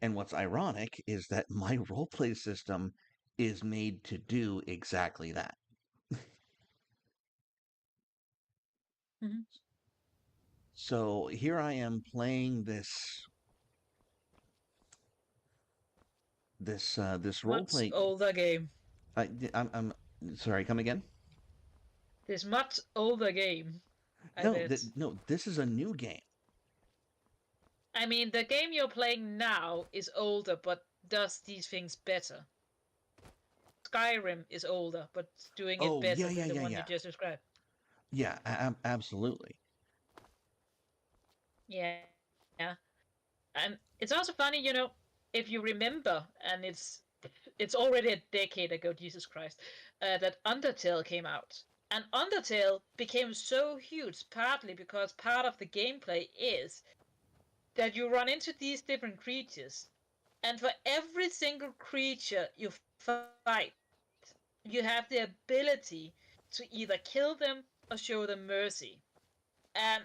[SPEAKER 1] And what's ironic is that my roleplay system is made to do exactly that.
[SPEAKER 2] Mm-hmm.
[SPEAKER 1] So here I am playing this role play.
[SPEAKER 2] Much older game.
[SPEAKER 1] I'm sorry. Come again?
[SPEAKER 2] This much older game.
[SPEAKER 1] No. This is a new game.
[SPEAKER 2] I mean, the game you're playing now is older, but does these things better. Skyrim is older, but doing it
[SPEAKER 1] Oh, yeah,
[SPEAKER 2] better
[SPEAKER 1] yeah,
[SPEAKER 2] than the
[SPEAKER 1] yeah,
[SPEAKER 2] one you
[SPEAKER 1] yeah.
[SPEAKER 2] just described.
[SPEAKER 1] Yeah, absolutely.
[SPEAKER 2] Yeah, yeah. And it's also funny, if you remember, and it's already a decade ago, Jesus Christ, that Undertale came out. And Undertale became so huge partly because part of the gameplay is that you run into these different creatures, and for every single creature you fight, you have the ability to either kill them or show them mercy. And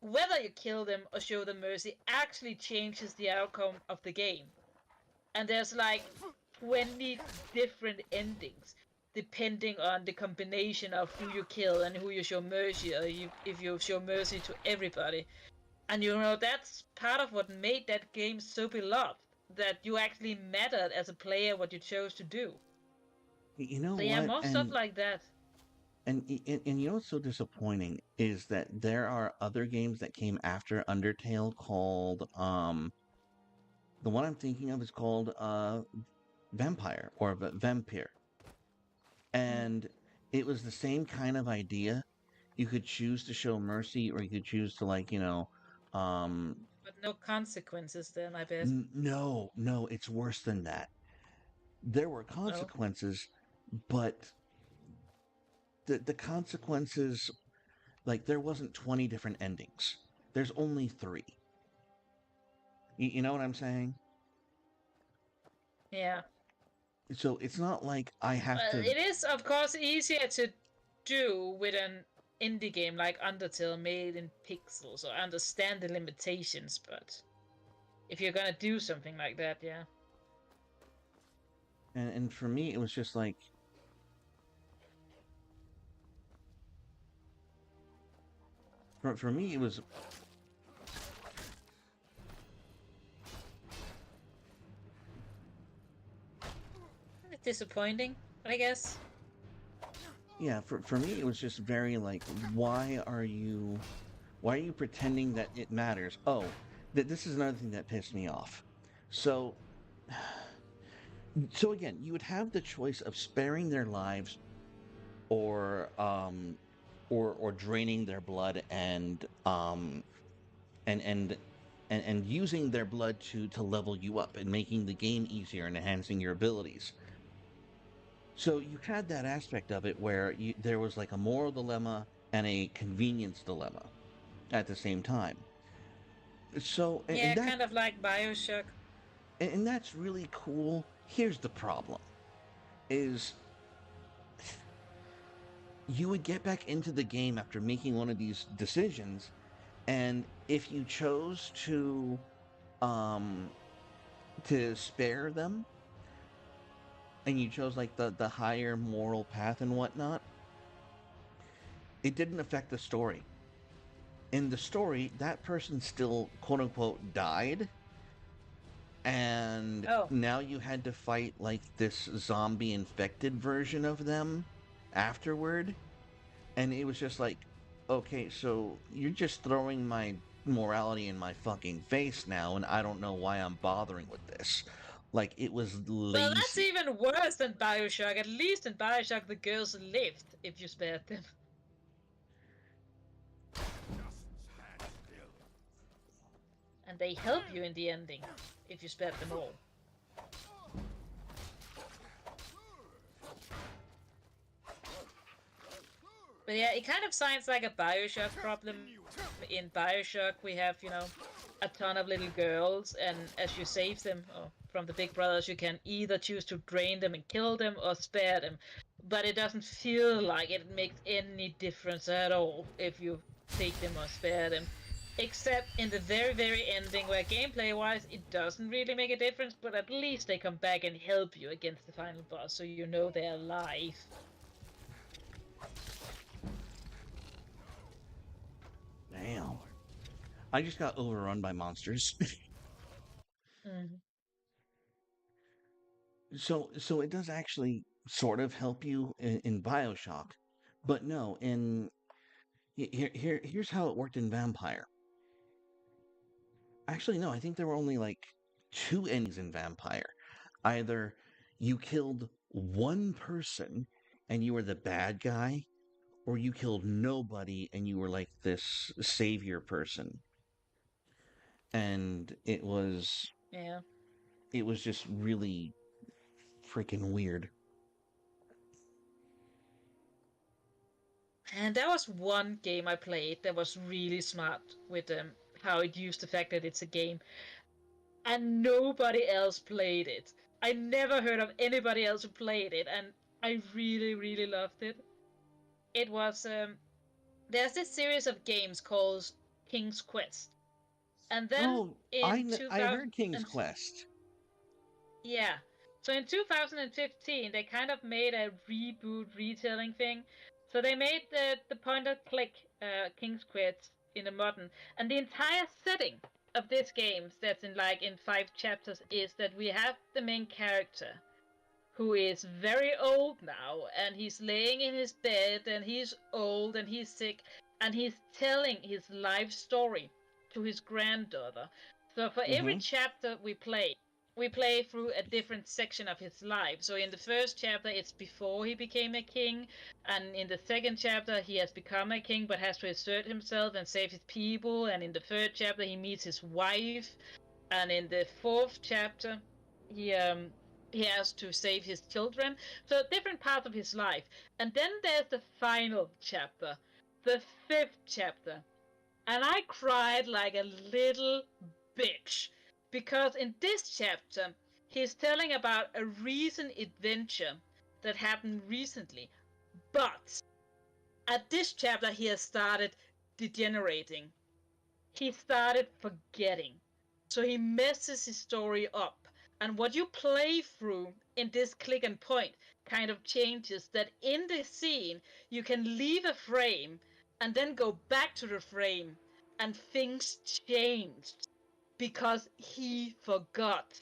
[SPEAKER 2] whether you kill them or show them mercy actually changes the outcome of the game. And there's like 20 different endings depending on the combination of who you kill and who you show mercy, or if you show mercy to everybody. And that's part of what made that game so beloved, that you actually mattered as a player what you chose to do.
[SPEAKER 1] You know
[SPEAKER 2] So yeah,
[SPEAKER 1] what?
[SPEAKER 2] more stuff like that.
[SPEAKER 1] And you know what's so disappointing is that there are other games that came after Undertale called the one I'm thinking of is called Vampire or Vampire.
[SPEAKER 2] Mm.
[SPEAKER 1] And it was the same kind of idea. You could choose to show mercy or you could choose to um
[SPEAKER 2] But no consequences then, I bet.
[SPEAKER 1] no, no, it's worse than that. There were
[SPEAKER 2] Oh.
[SPEAKER 1] consequences, but the consequences, like there wasn't 20 different endings. There's only 3. You know what I'm saying?
[SPEAKER 2] Yeah.
[SPEAKER 1] So it's not like I have
[SPEAKER 2] Well,
[SPEAKER 1] to.
[SPEAKER 2] it is, of course, easier to do with an indie game like Undertale made in pixels or understand the limitations, but if you're gonna do something like that, yeah.
[SPEAKER 1] And for me, it was just like for me, it was
[SPEAKER 2] It's disappointing, I guess.
[SPEAKER 1] yeah. For me, it was just very like, why are you pretending that it matters? Oh, this is another thing that pissed me off. So, so again, you would have the choice of sparing their lives or or draining their blood and and and using their blood to level you up and making the game easier and enhancing your abilities. So you had that aspect of it where there was like a moral dilemma and a convenience dilemma at the same time. So
[SPEAKER 2] Yeah, kind of like Bioshock.
[SPEAKER 1] and that's really cool. Here's the problem: is you would get back into the game after making one of these decisions, and if you chose um to spare them and you chose like the higher moral path and whatnot, it didn't affect the story. In the story, that person still quote unquote died, and
[SPEAKER 2] Oh,
[SPEAKER 1] now you had to fight like this zombie infected version of them afterward, and it was just like, okay, so you're just throwing my morality in my fucking face now, and I don't know why I'm bothering with this. Like it was
[SPEAKER 2] well, that's
[SPEAKER 1] lazy.
[SPEAKER 2] even worse than Bioshock. At least in Bioshock, the girls lived if you spared them. And they help you in the ending if you spared them all. But yeah, it kind of sounds like a Bioshock problem. In Bioshock, we have, a ton of little girls, and as you save them from the big brothers, you can either choose to drain them and kill them or spare them. But it doesn't feel like it makes any difference at all if you take them or spare them. Except in the very, very ending, where gameplay-wise, it doesn't really make a difference, but at least they come back and help you against the final boss, so you know they're alive.
[SPEAKER 1] Damn. I just got overrun by monsters.
[SPEAKER 2] Mm.
[SPEAKER 1] So it does actually sort of help you in BioShock, but no, here's how it worked in Vampire. Actually, no, I think there were only like 2 endings in Vampire. Either you killed one person and you were the bad guy, or you killed nobody and you were like this savior person. And
[SPEAKER 2] Yeah.
[SPEAKER 1] it was just really freaking weird.
[SPEAKER 2] And that was one game I played that was really smart with how it used the fact that it's a game. And nobody else played it. I never heard of anybody else who played it, and I really, really loved it. It was there's this series of games called King's Quest, and then
[SPEAKER 1] Oh,
[SPEAKER 2] in
[SPEAKER 1] I heard
[SPEAKER 2] 2000
[SPEAKER 1] King's Quest.
[SPEAKER 2] yeah, so in 2015 they kind of made a reboot retelling thing. So they made the point and click King's Quest in a modern, and the entire setting of this game that's in 5 chapters is that we have the main character who is very old now, and he's laying in his bed, and he's old, and he's sick, and he's telling his life story to his granddaughter. So for every
[SPEAKER 1] Mm-hmm.
[SPEAKER 2] chapter we play through a different section of his life. So in the first chapter, it's before he became a king, and in the second chapter, he has become a king but has to assert himself and save his people. And in the third chapter, he meets his wife, and in the fourth chapter, he um he has to save his children. So different parts of his life. And then there's the final chapter, the fifth chapter. And I cried like a little bitch. Because in this chapter, he's telling about a recent adventure that happened recently. But at this chapter, he has started degenerating. He started forgetting. So he messes his story up. And what you play through in this click and point kind of changes that in the scene you can leave a frame and then go back to the frame and things changed because he forgot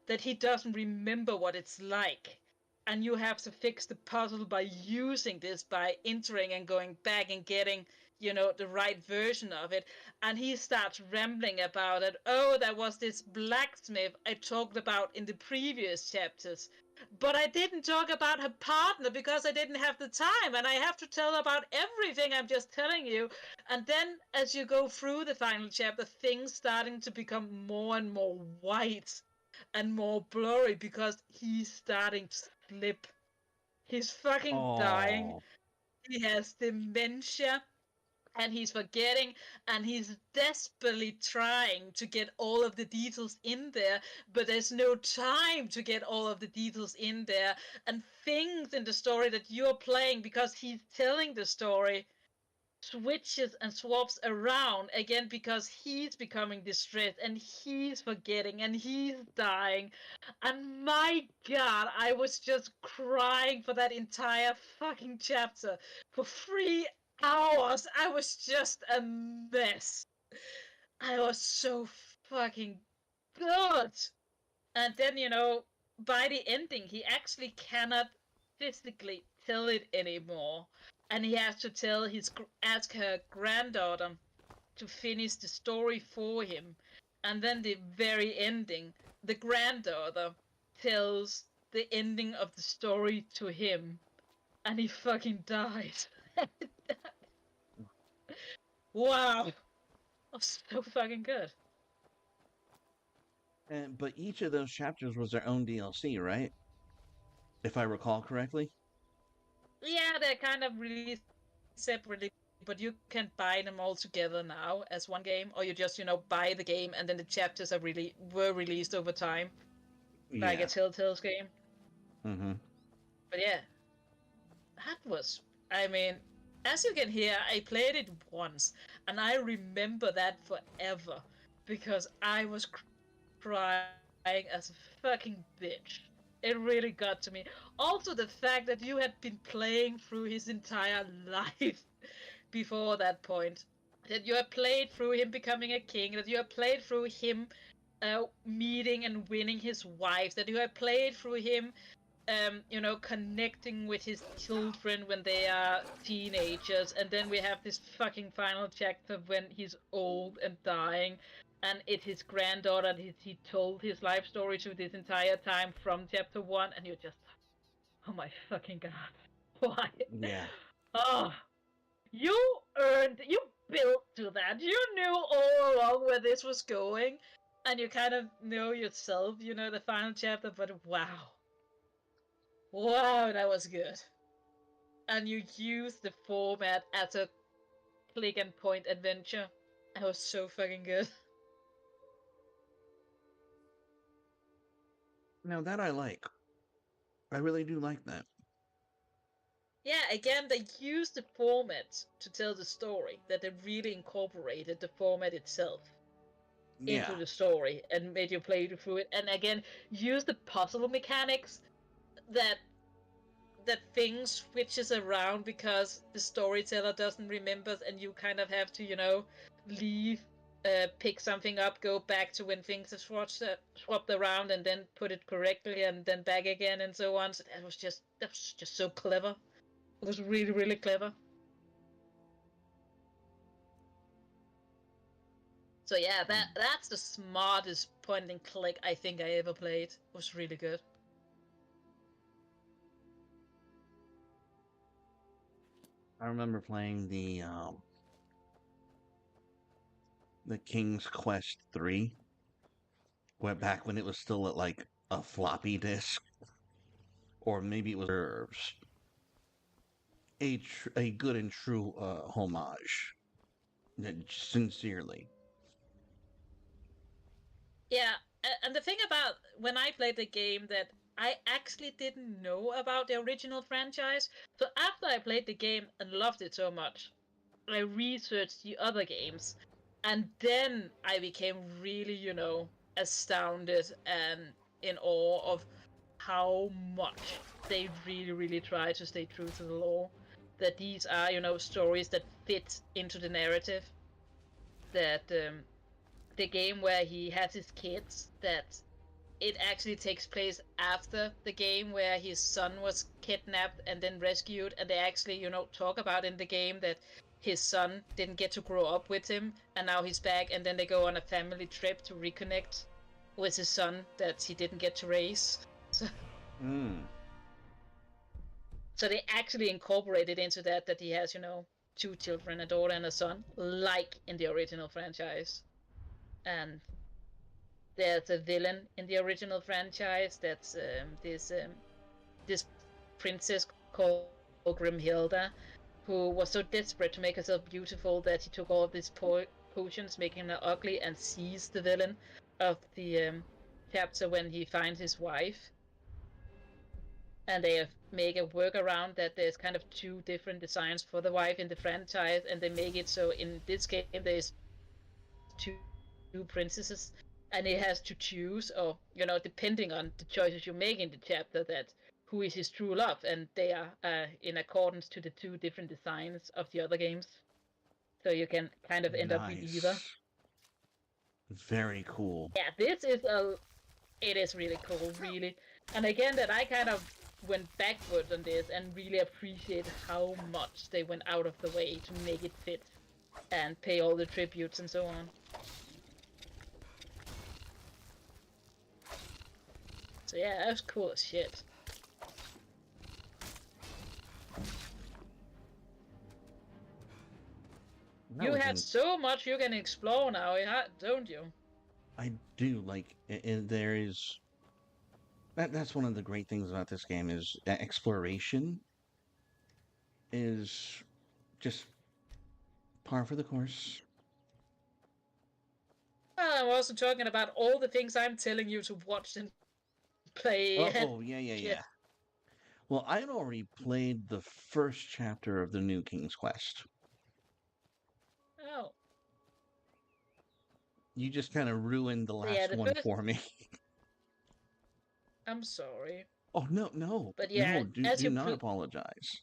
[SPEAKER 2] that he doesn't remember what it's like. And you have to fix the puzzle by using this, by entering and going back and getting, the right version of it. And he starts rambling about it. Oh, there was this blacksmith I talked about in the previous chapters. But I didn't talk about her partner because I didn't have the time, and I have to tell about everything I'm just telling you. And then as you go through the final chapter, things starting to become more and more white and more blurry because he's starting to slip. He's fucking dying.
[SPEAKER 1] Oh,
[SPEAKER 2] He has dementia and he's forgetting, and he's desperately trying to get all of the details in there, but there's no time to get all of the details in there, and things in the story that you're playing because he's telling the story switches and swaps around again because he's becoming distressed and he's forgetting and he's dying. And my god, I was just crying for that entire fucking chapter for 3 hours. I was just a mess. I was so fucking good. And then, by the ending, he actually cannot physically tell it anymore. And he has to ask her granddaughter to finish the story for him. And then the very ending, the granddaughter tells the ending of the story to him. And he fucking died. Wow. That was so fucking good.
[SPEAKER 1] but each of those chapters was their own DLC, right? If I recall correctly.
[SPEAKER 2] Yeah, they're kind of released separately, but you can buy them all together now as one game, or you just, buy the game and then the chapters were released over time, like a
[SPEAKER 1] Yeah.
[SPEAKER 2] Telltale's game.
[SPEAKER 1] Mm-hmm.
[SPEAKER 2] But yeah, that was, I mean, as you can hear, I played it once, and I remember that forever, because I was crying as a fucking bitch. It really got to me. Also, the fact that you had been playing through his entire life before that point. That you had played through him becoming a king, that you had played through him meeting and winning his wife, that you had played through him, connecting with his children when they are teenagers, and then we have this fucking final chapter when he's old and dying, and it's his granddaughter, and he told his life story to this entire time from chapter 1, and you're just, Oh my fucking god. Why?
[SPEAKER 1] Yeah.
[SPEAKER 2] Oh, you built to that. You knew all along where this was going, and you kind of know yourself, the final chapter, but wow. Wow, that was good. And you used the format as a click and point adventure. That was so fucking good.
[SPEAKER 1] Now that I like. I really do like that.
[SPEAKER 2] Yeah, again, they used the format to tell the story, that they really incorporated the format itself into
[SPEAKER 1] Yeah.
[SPEAKER 2] the story and made you play through it. And again, use the puzzle mechanics that things switches around because the storyteller doesn't remember, and you kind of have to, leave, pick something up, go back to when things are swapped around, and then put it correctly, and then back again, and so on. So that was just so clever. It was really, really clever. So yeah, that's the smartest point and click I think I ever played. It was really good.
[SPEAKER 1] I remember playing the King's Quest 3, went back when it was still at like a floppy disk, or maybe it was reserves. A good and true homage, sincerely.
[SPEAKER 2] Yeah, and the thing about when I played the game that I actually didn't know about the original franchise. So after I played the game and loved it so much, I researched the other games, and then I became really, astounded and in awe of how much they really, really try to stay true to the lore. That these are, stories that fit into the narrative. That the game where he has his kids, that it actually takes place after the game where his son was kidnapped and then rescued, and they actually, talk about in the game that his son didn't get to grow up with him, and now he's back, and then they go on a family trip to reconnect with his son that he didn't get to raise. So, so they actually incorporated into that he has, two children, a daughter and a son, like in the original franchise. And there's a villain in the original franchise that's this princess called Grimhilda, who was so desperate to make herself beautiful that he took all of these potions, making her ugly, and seized the villain of the chapter when he finds his wife. And they make a workaround that there's kind of two different designs for the wife in the franchise, and they make it so in this game there's two princesses, and he has to choose, or depending on the choices you make in the chapter, that who is his true love, and they are in accordance to the two different designs of the other games. So you can kind of end up with either.
[SPEAKER 1] Nice. Very cool.
[SPEAKER 2] Yeah, it is really cool, really. And again, that I kind of went backwards on this and really appreciate how much they went out of the way to make it fit and pay all the tributes and so on. So yeah, that was cool as shit. You have so much you can explore now, don't you?
[SPEAKER 1] I do like. There is. That's one of the great things about this game is exploration is just par for the course.
[SPEAKER 2] Well, I'm also talking about all the things I'm telling you to watch and play.
[SPEAKER 1] Yeah. Well, I'd already played the first chapter of the new King's Quest.
[SPEAKER 2] Oh.
[SPEAKER 1] You just kind of ruined the last one for me.
[SPEAKER 2] I'm sorry.
[SPEAKER 1] Oh, no.
[SPEAKER 2] But yeah,
[SPEAKER 1] no, do not apologize.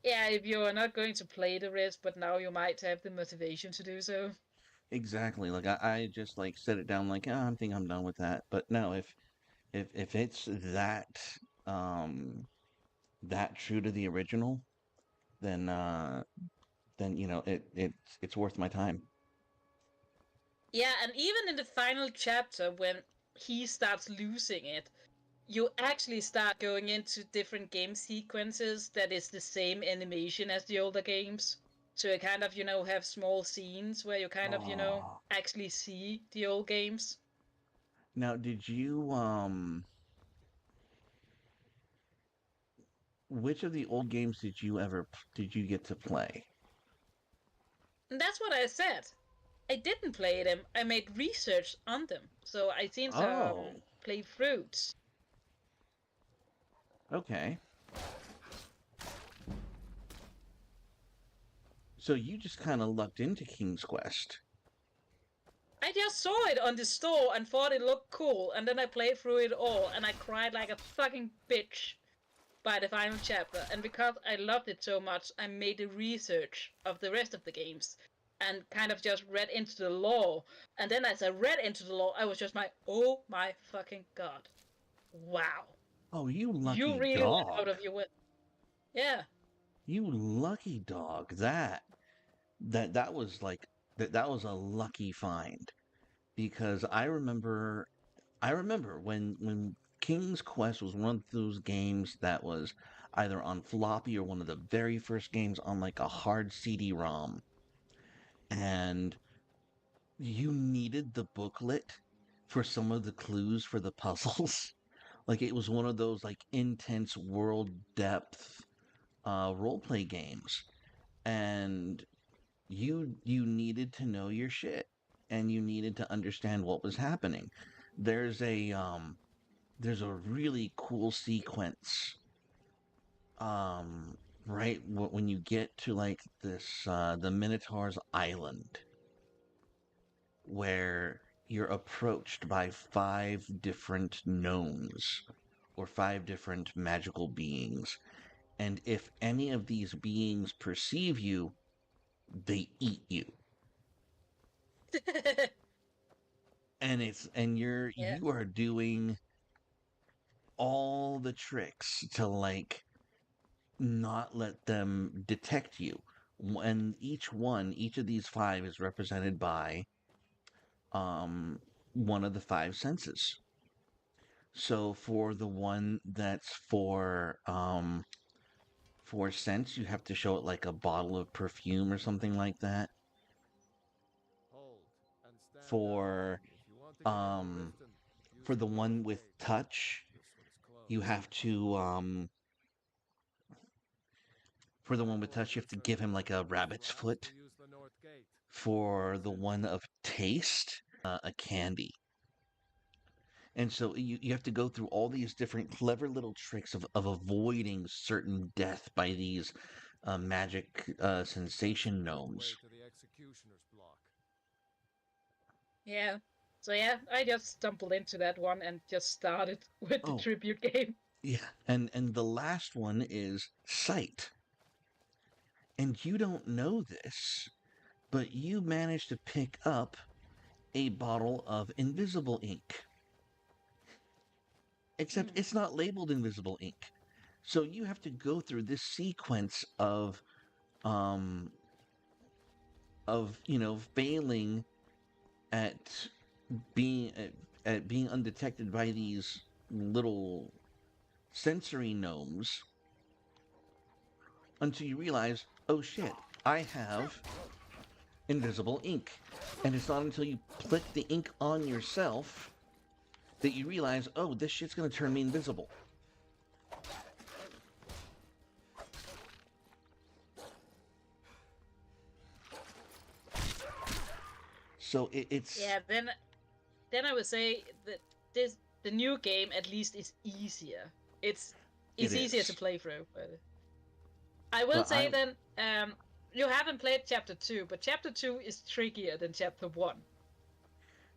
[SPEAKER 2] Yeah, if you are not going to play the rest, but now you might have the motivation to do so.
[SPEAKER 1] Exactly. Like I just like set it down like, I think I'm done with that. But no, if it's that that true to the original, then it's worth my time.
[SPEAKER 2] Yeah, and even in the final chapter when he starts losing it, you actually start going into different game sequences that is the same animation as the older games. So you kind of, have small scenes where you kind of,
[SPEAKER 1] Oh.
[SPEAKER 2] actually see the old games.
[SPEAKER 1] Now, did you which of the old games did you get to play?
[SPEAKER 2] And that's what I said. I didn't play them. I made research on them. So I seen
[SPEAKER 1] Oh,
[SPEAKER 2] some playthroughs.
[SPEAKER 1] okay. So you just kind of lucked into King's Quest.
[SPEAKER 2] I just saw it on the store and thought it looked cool, and then I played through it all, and I cried like a fucking bitch by the final chapter. And because I loved it so much, I made a research of the rest of the games and kind of just read into the lore. And then as I read into the lore, I was just like, oh my fucking god. Wow.
[SPEAKER 1] Oh, you
[SPEAKER 2] You
[SPEAKER 1] lucky
[SPEAKER 2] really went out
[SPEAKER 1] dog.
[SPEAKER 2] of your way. Yeah.
[SPEAKER 1] You lucky dog. That was like that was a lucky find because I remember when King's Quest was one of those games that was either on floppy or one of the very first games on like a hard CD-ROM, and you needed the booklet for some of the clues for the puzzles. Like it was one of those like intense world depth role play games, and you needed to know your shit, and you needed to understand what was happening. There's a there's a really cool sequence um right when you get to like this the Minotaur's island, where you're approached by 5 different gnomes or 5 different magical beings, and if any of these beings perceive you, they eat you. And
[SPEAKER 2] Yeah.
[SPEAKER 1] you are doing all the tricks to like not let them detect you. And each of these 5 is represented by um one of the 5 senses. So for the one that's for scents, you have to show it like a bottle of perfume or something like that.
[SPEAKER 3] Hold and stand
[SPEAKER 1] For
[SPEAKER 3] down. If you want to get into
[SPEAKER 1] um
[SPEAKER 3] Riften, use
[SPEAKER 1] for the
[SPEAKER 3] the
[SPEAKER 1] one
[SPEAKER 3] north
[SPEAKER 1] with
[SPEAKER 3] gate.
[SPEAKER 1] touch,
[SPEAKER 3] This one is
[SPEAKER 1] you
[SPEAKER 3] closed.
[SPEAKER 1] have to for the one with touch, you have to
[SPEAKER 3] Animals are
[SPEAKER 1] give him like a
[SPEAKER 3] too
[SPEAKER 1] rabbit's
[SPEAKER 3] fast to
[SPEAKER 1] foot.
[SPEAKER 3] use the north gate.
[SPEAKER 1] For
[SPEAKER 3] Makes
[SPEAKER 1] the
[SPEAKER 3] sense.
[SPEAKER 1] one of taste, a candy. And so you have to go through all these different clever little tricks of avoiding certain death by these magic sensation
[SPEAKER 3] On the way
[SPEAKER 1] gnomes.
[SPEAKER 3] to the executioner's block.
[SPEAKER 2] Yeah. So yeah, I just stumbled into that one and just started with the
[SPEAKER 1] Oh,
[SPEAKER 2] tribute game.
[SPEAKER 1] yeah. And the last one is sight. And you don't know this, but you managed to pick up a bottle of invisible ink. Except
[SPEAKER 2] Hmm.
[SPEAKER 1] it's not labeled invisible ink. So you have to go through this sequence um of failing at being at being undetected by these little sensory gnomes until you realize, oh shit, I have invisible ink. And it's not until you flick the ink on yourself that you realize, oh, this shit's gonna turn me invisible. So it's
[SPEAKER 2] Yeah, then I would say that the new game at least is easier. It's
[SPEAKER 1] it
[SPEAKER 2] it's easier to
[SPEAKER 1] is.
[SPEAKER 2] play through. But I will
[SPEAKER 1] But
[SPEAKER 2] say
[SPEAKER 1] I
[SPEAKER 2] then, you haven't played chapter 2, but chapter 2 is trickier than chapter 1.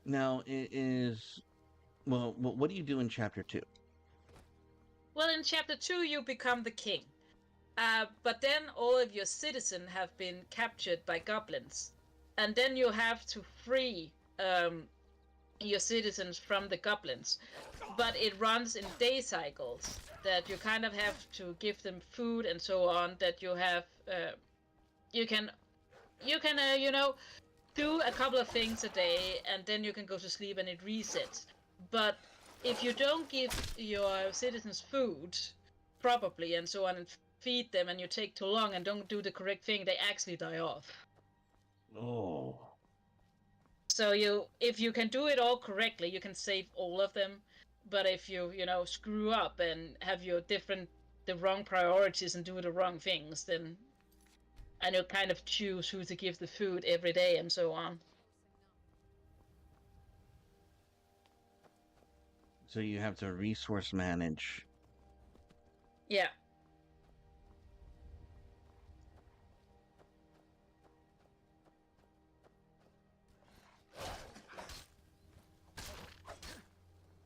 [SPEAKER 1] now it is well. What do you do in chapter 2?
[SPEAKER 2] Well, in chapter 2 you become the king. But then all of your citizens have been captured by goblins, and then you have to free your citizens from the goblins. But it runs in day cycles that you kind of have to give them food and so on. That you have, you can, do a couple of things a day, and then you can go to sleep and it resets. But if you don't give your citizens food properly and so on, and feed them, and you take too long and don't do the correct thing, they actually die off.
[SPEAKER 1] Oh.
[SPEAKER 2] So if you can do it all correctly, you can save all of them. But if you screw up and have the wrong priorities and do the wrong things, then and you kind of choose who to give the food every day and so on.
[SPEAKER 1] So you have to resource manage.
[SPEAKER 2] Yeah.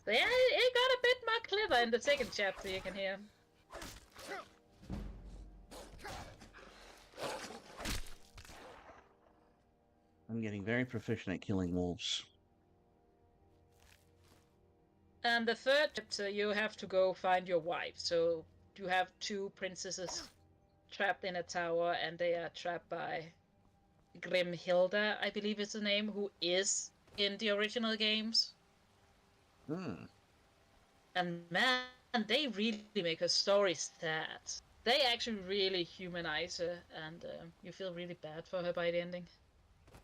[SPEAKER 2] So yeah, it got a bit more clever in the second chapter, you can hear.
[SPEAKER 1] I'm getting very proficient at killing wolves.
[SPEAKER 2] And the third chapter, you have to go find your wife. So you have two princesses trapped in a tower, and they are trapped by Grimhilda, I believe is the name, who is in the original games.
[SPEAKER 1] Hmm.
[SPEAKER 2] And man, they really make her story sad. They actually really humanize her, and you feel really bad for her by the ending.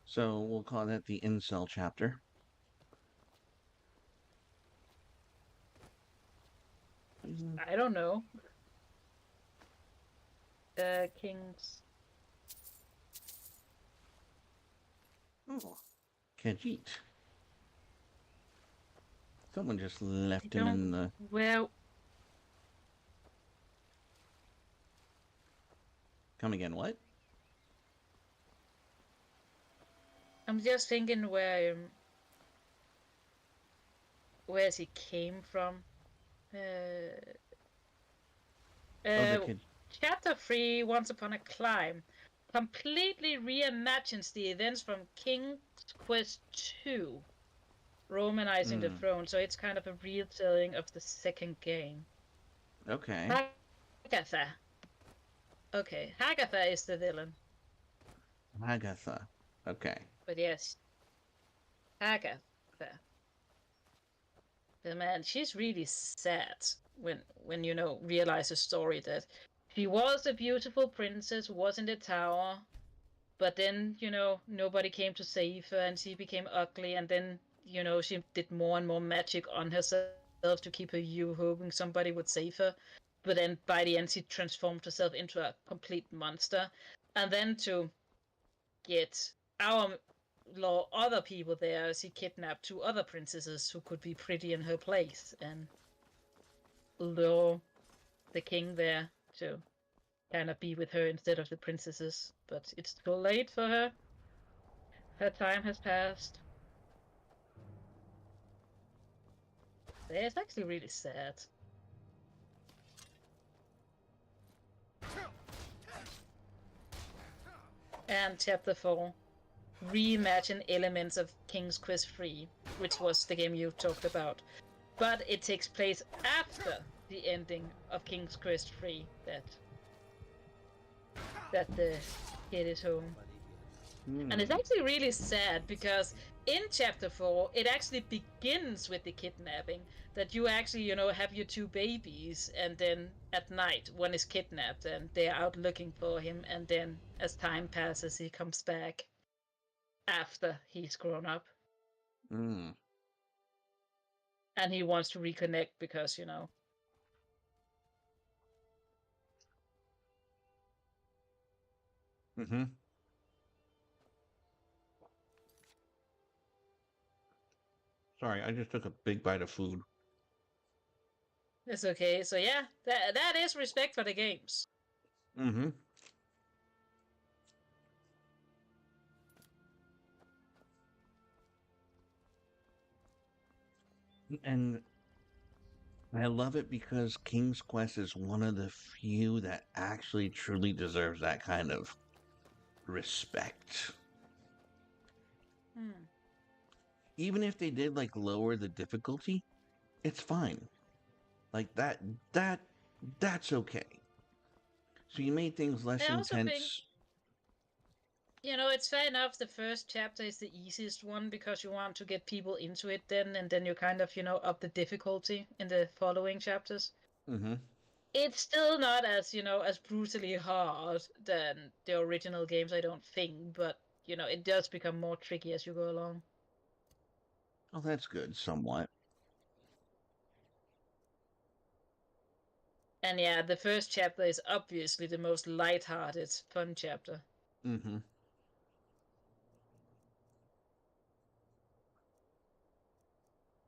[SPEAKER 1] So we'll call that the incel chapter.
[SPEAKER 2] I don't know. Kings.
[SPEAKER 1] Oh. Khajiit. Someone just left
[SPEAKER 2] I
[SPEAKER 1] him
[SPEAKER 2] don't.
[SPEAKER 1] in the...
[SPEAKER 2] Well,
[SPEAKER 1] Come again, what?
[SPEAKER 2] I'm just thinking where he came from. Chapter 3, Once Upon a Climb, completely reimagines the events from King's Quest 2, Romanizing the Throne, so it's kind of a retelling of the second game.
[SPEAKER 1] Okay.
[SPEAKER 2] Hagatha. Okay, Hagatha is the villain.
[SPEAKER 1] Agatha. Okay.
[SPEAKER 2] But yes, Hagatha. But man, she's really sad when realize the story that she was a beautiful princess, was in the tower, but then nobody came to save her, and she became ugly, and then she did more and more magic on herself to keep her you hoping somebody would save her, but then by the end she transformed herself into a complete monster, and then to get our other people there, she kidnapped two other princesses who could be pretty in her place and lure the king there to kind of be with her instead of the princesses. But it's too late for her. Her time has passed. It's actually really sad. And chapter 4, reimagine elements of King's Quest 3, which was the game you talked about. But it takes place after the ending of King's Quest 3 that the kid is home. And it's actually really sad because in chapter 4 it actually begins with the kidnapping, that you actually have your two babies, and then at night one is kidnapped and they're out looking for him, and then as time passes he comes back after he's grown up. And he wants to reconnect because
[SPEAKER 1] Sorry, I just took a big bite of food.
[SPEAKER 2] It's okay. So yeah, that is respect for the games.
[SPEAKER 1] And I love it because King's Quest is one of the few that actually truly deserves that kind of respect. Even if they did lower the difficulty, it's fine. Like that's okay. So you made things less intense.
[SPEAKER 2] You know, it's fair enough. The first chapter is the easiest one because you want to get people into it then, and then you kind of, up the difficulty in the following chapters.
[SPEAKER 1] Mm-hmm.
[SPEAKER 2] It's still not as, as brutally hard than the original games, I don't think, but, it does become more tricky as you go along.
[SPEAKER 1] Oh, that's good, somewhat.
[SPEAKER 2] And yeah, the first chapter is obviously the most light-hearted, fun chapter.
[SPEAKER 1] Mm-hmm.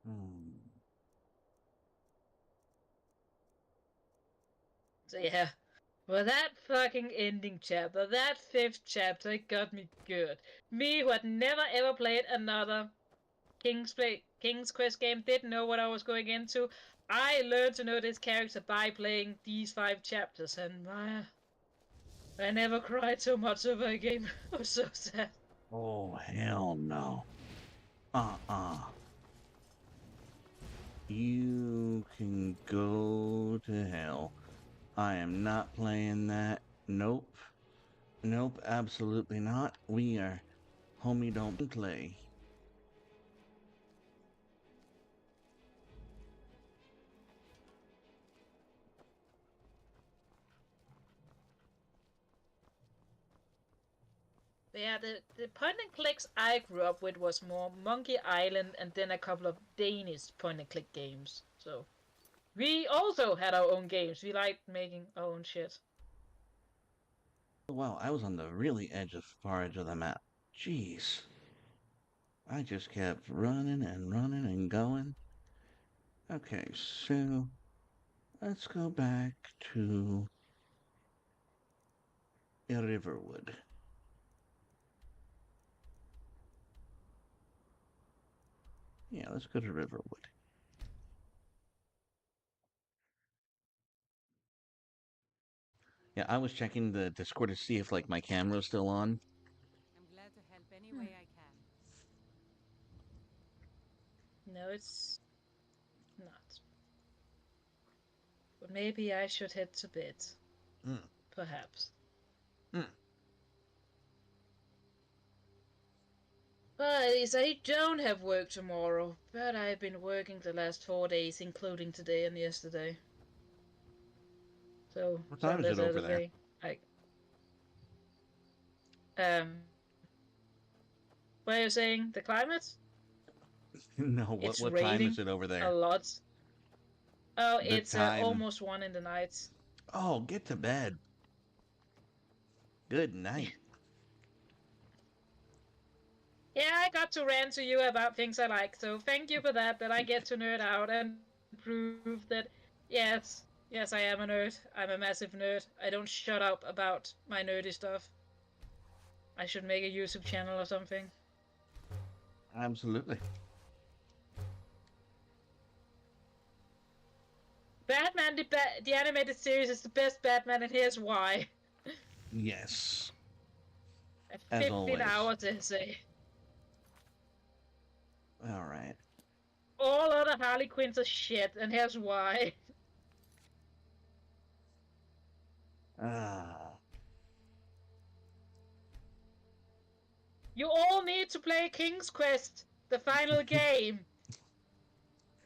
[SPEAKER 1] Hmm.
[SPEAKER 2] So yeah, well, that fucking ending chapter, that 5th chapter, got me good. Me, who had never ever played another King's Quest game, didn't know what I was going into. I learned to know this character by playing these 5 chapters, and I never cried so much over a game. I was so sad.
[SPEAKER 1] Oh, hell no. Uh-uh. You can go to hell. I am not playing that. Nope. Nope, absolutely not. We are homie don't play.
[SPEAKER 2] But yeah, the point and clicks I grew up with was more Monkey Island and then a couple of Danish point and click games. So we also had our own games. We liked making our own shit.
[SPEAKER 1] Wow, I was on the really far edge of the map. Jeez. I just kept running and running and going. Okay, so let's go back to Riverwood. Yeah, let's go to Riverwood. Yeah, I was checking the Discord to see if like my camera was still on.
[SPEAKER 5] I'm glad to help any way I can.
[SPEAKER 2] No, it's not. But maybe I should head to bed.
[SPEAKER 1] Mm.
[SPEAKER 2] Perhaps.
[SPEAKER 1] Mm.
[SPEAKER 2] But at least I don't have work tomorrow. But I've been working the last 4 days, including today and yesterday. So
[SPEAKER 1] What time is
[SPEAKER 2] Sunday,
[SPEAKER 1] it over there?
[SPEAKER 2] Saturday, I um. What are you saying? The climate?
[SPEAKER 1] No,
[SPEAKER 2] It's
[SPEAKER 1] what time is
[SPEAKER 2] raining
[SPEAKER 1] it over
[SPEAKER 2] a
[SPEAKER 1] there?
[SPEAKER 2] lot. Oh,
[SPEAKER 1] The
[SPEAKER 2] it's
[SPEAKER 1] time.
[SPEAKER 2] almost 1 in the night.
[SPEAKER 1] Oh, get to bed. Good night.
[SPEAKER 2] Yeah, I got to rant to you about things I like, so thank you for that I get to nerd out and prove that, yes, I am a nerd. I'm a massive nerd. I don't shut up about my nerdy stuff. I should make a YouTube channel or something.
[SPEAKER 1] Absolutely.
[SPEAKER 2] Batman, the animated series, is the best Batman, and here's why.
[SPEAKER 1] Yes.
[SPEAKER 2] At
[SPEAKER 1] As
[SPEAKER 2] 15
[SPEAKER 1] always.
[SPEAKER 2] hours, they say.
[SPEAKER 1] All right.
[SPEAKER 2] All other Harley Quinns are shit, and here's why.
[SPEAKER 1] Ah.
[SPEAKER 2] You all need to play King's Quest, the final game.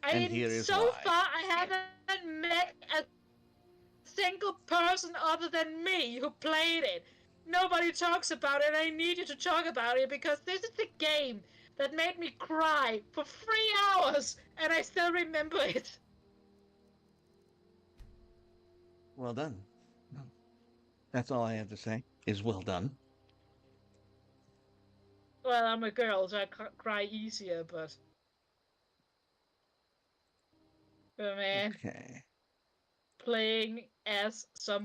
[SPEAKER 1] And here is
[SPEAKER 2] So
[SPEAKER 1] why.
[SPEAKER 2] far, I haven't met a single person other than me who played it. Nobody talks about it. I need you to talk about it because this is the game that made me cry for 3 hours, and I still remember it.
[SPEAKER 1] Well done. That's all I have to say. Is well done.
[SPEAKER 2] Well, I'm a girl, so I cry easier, but man,
[SPEAKER 1] Okay.
[SPEAKER 2] playing as some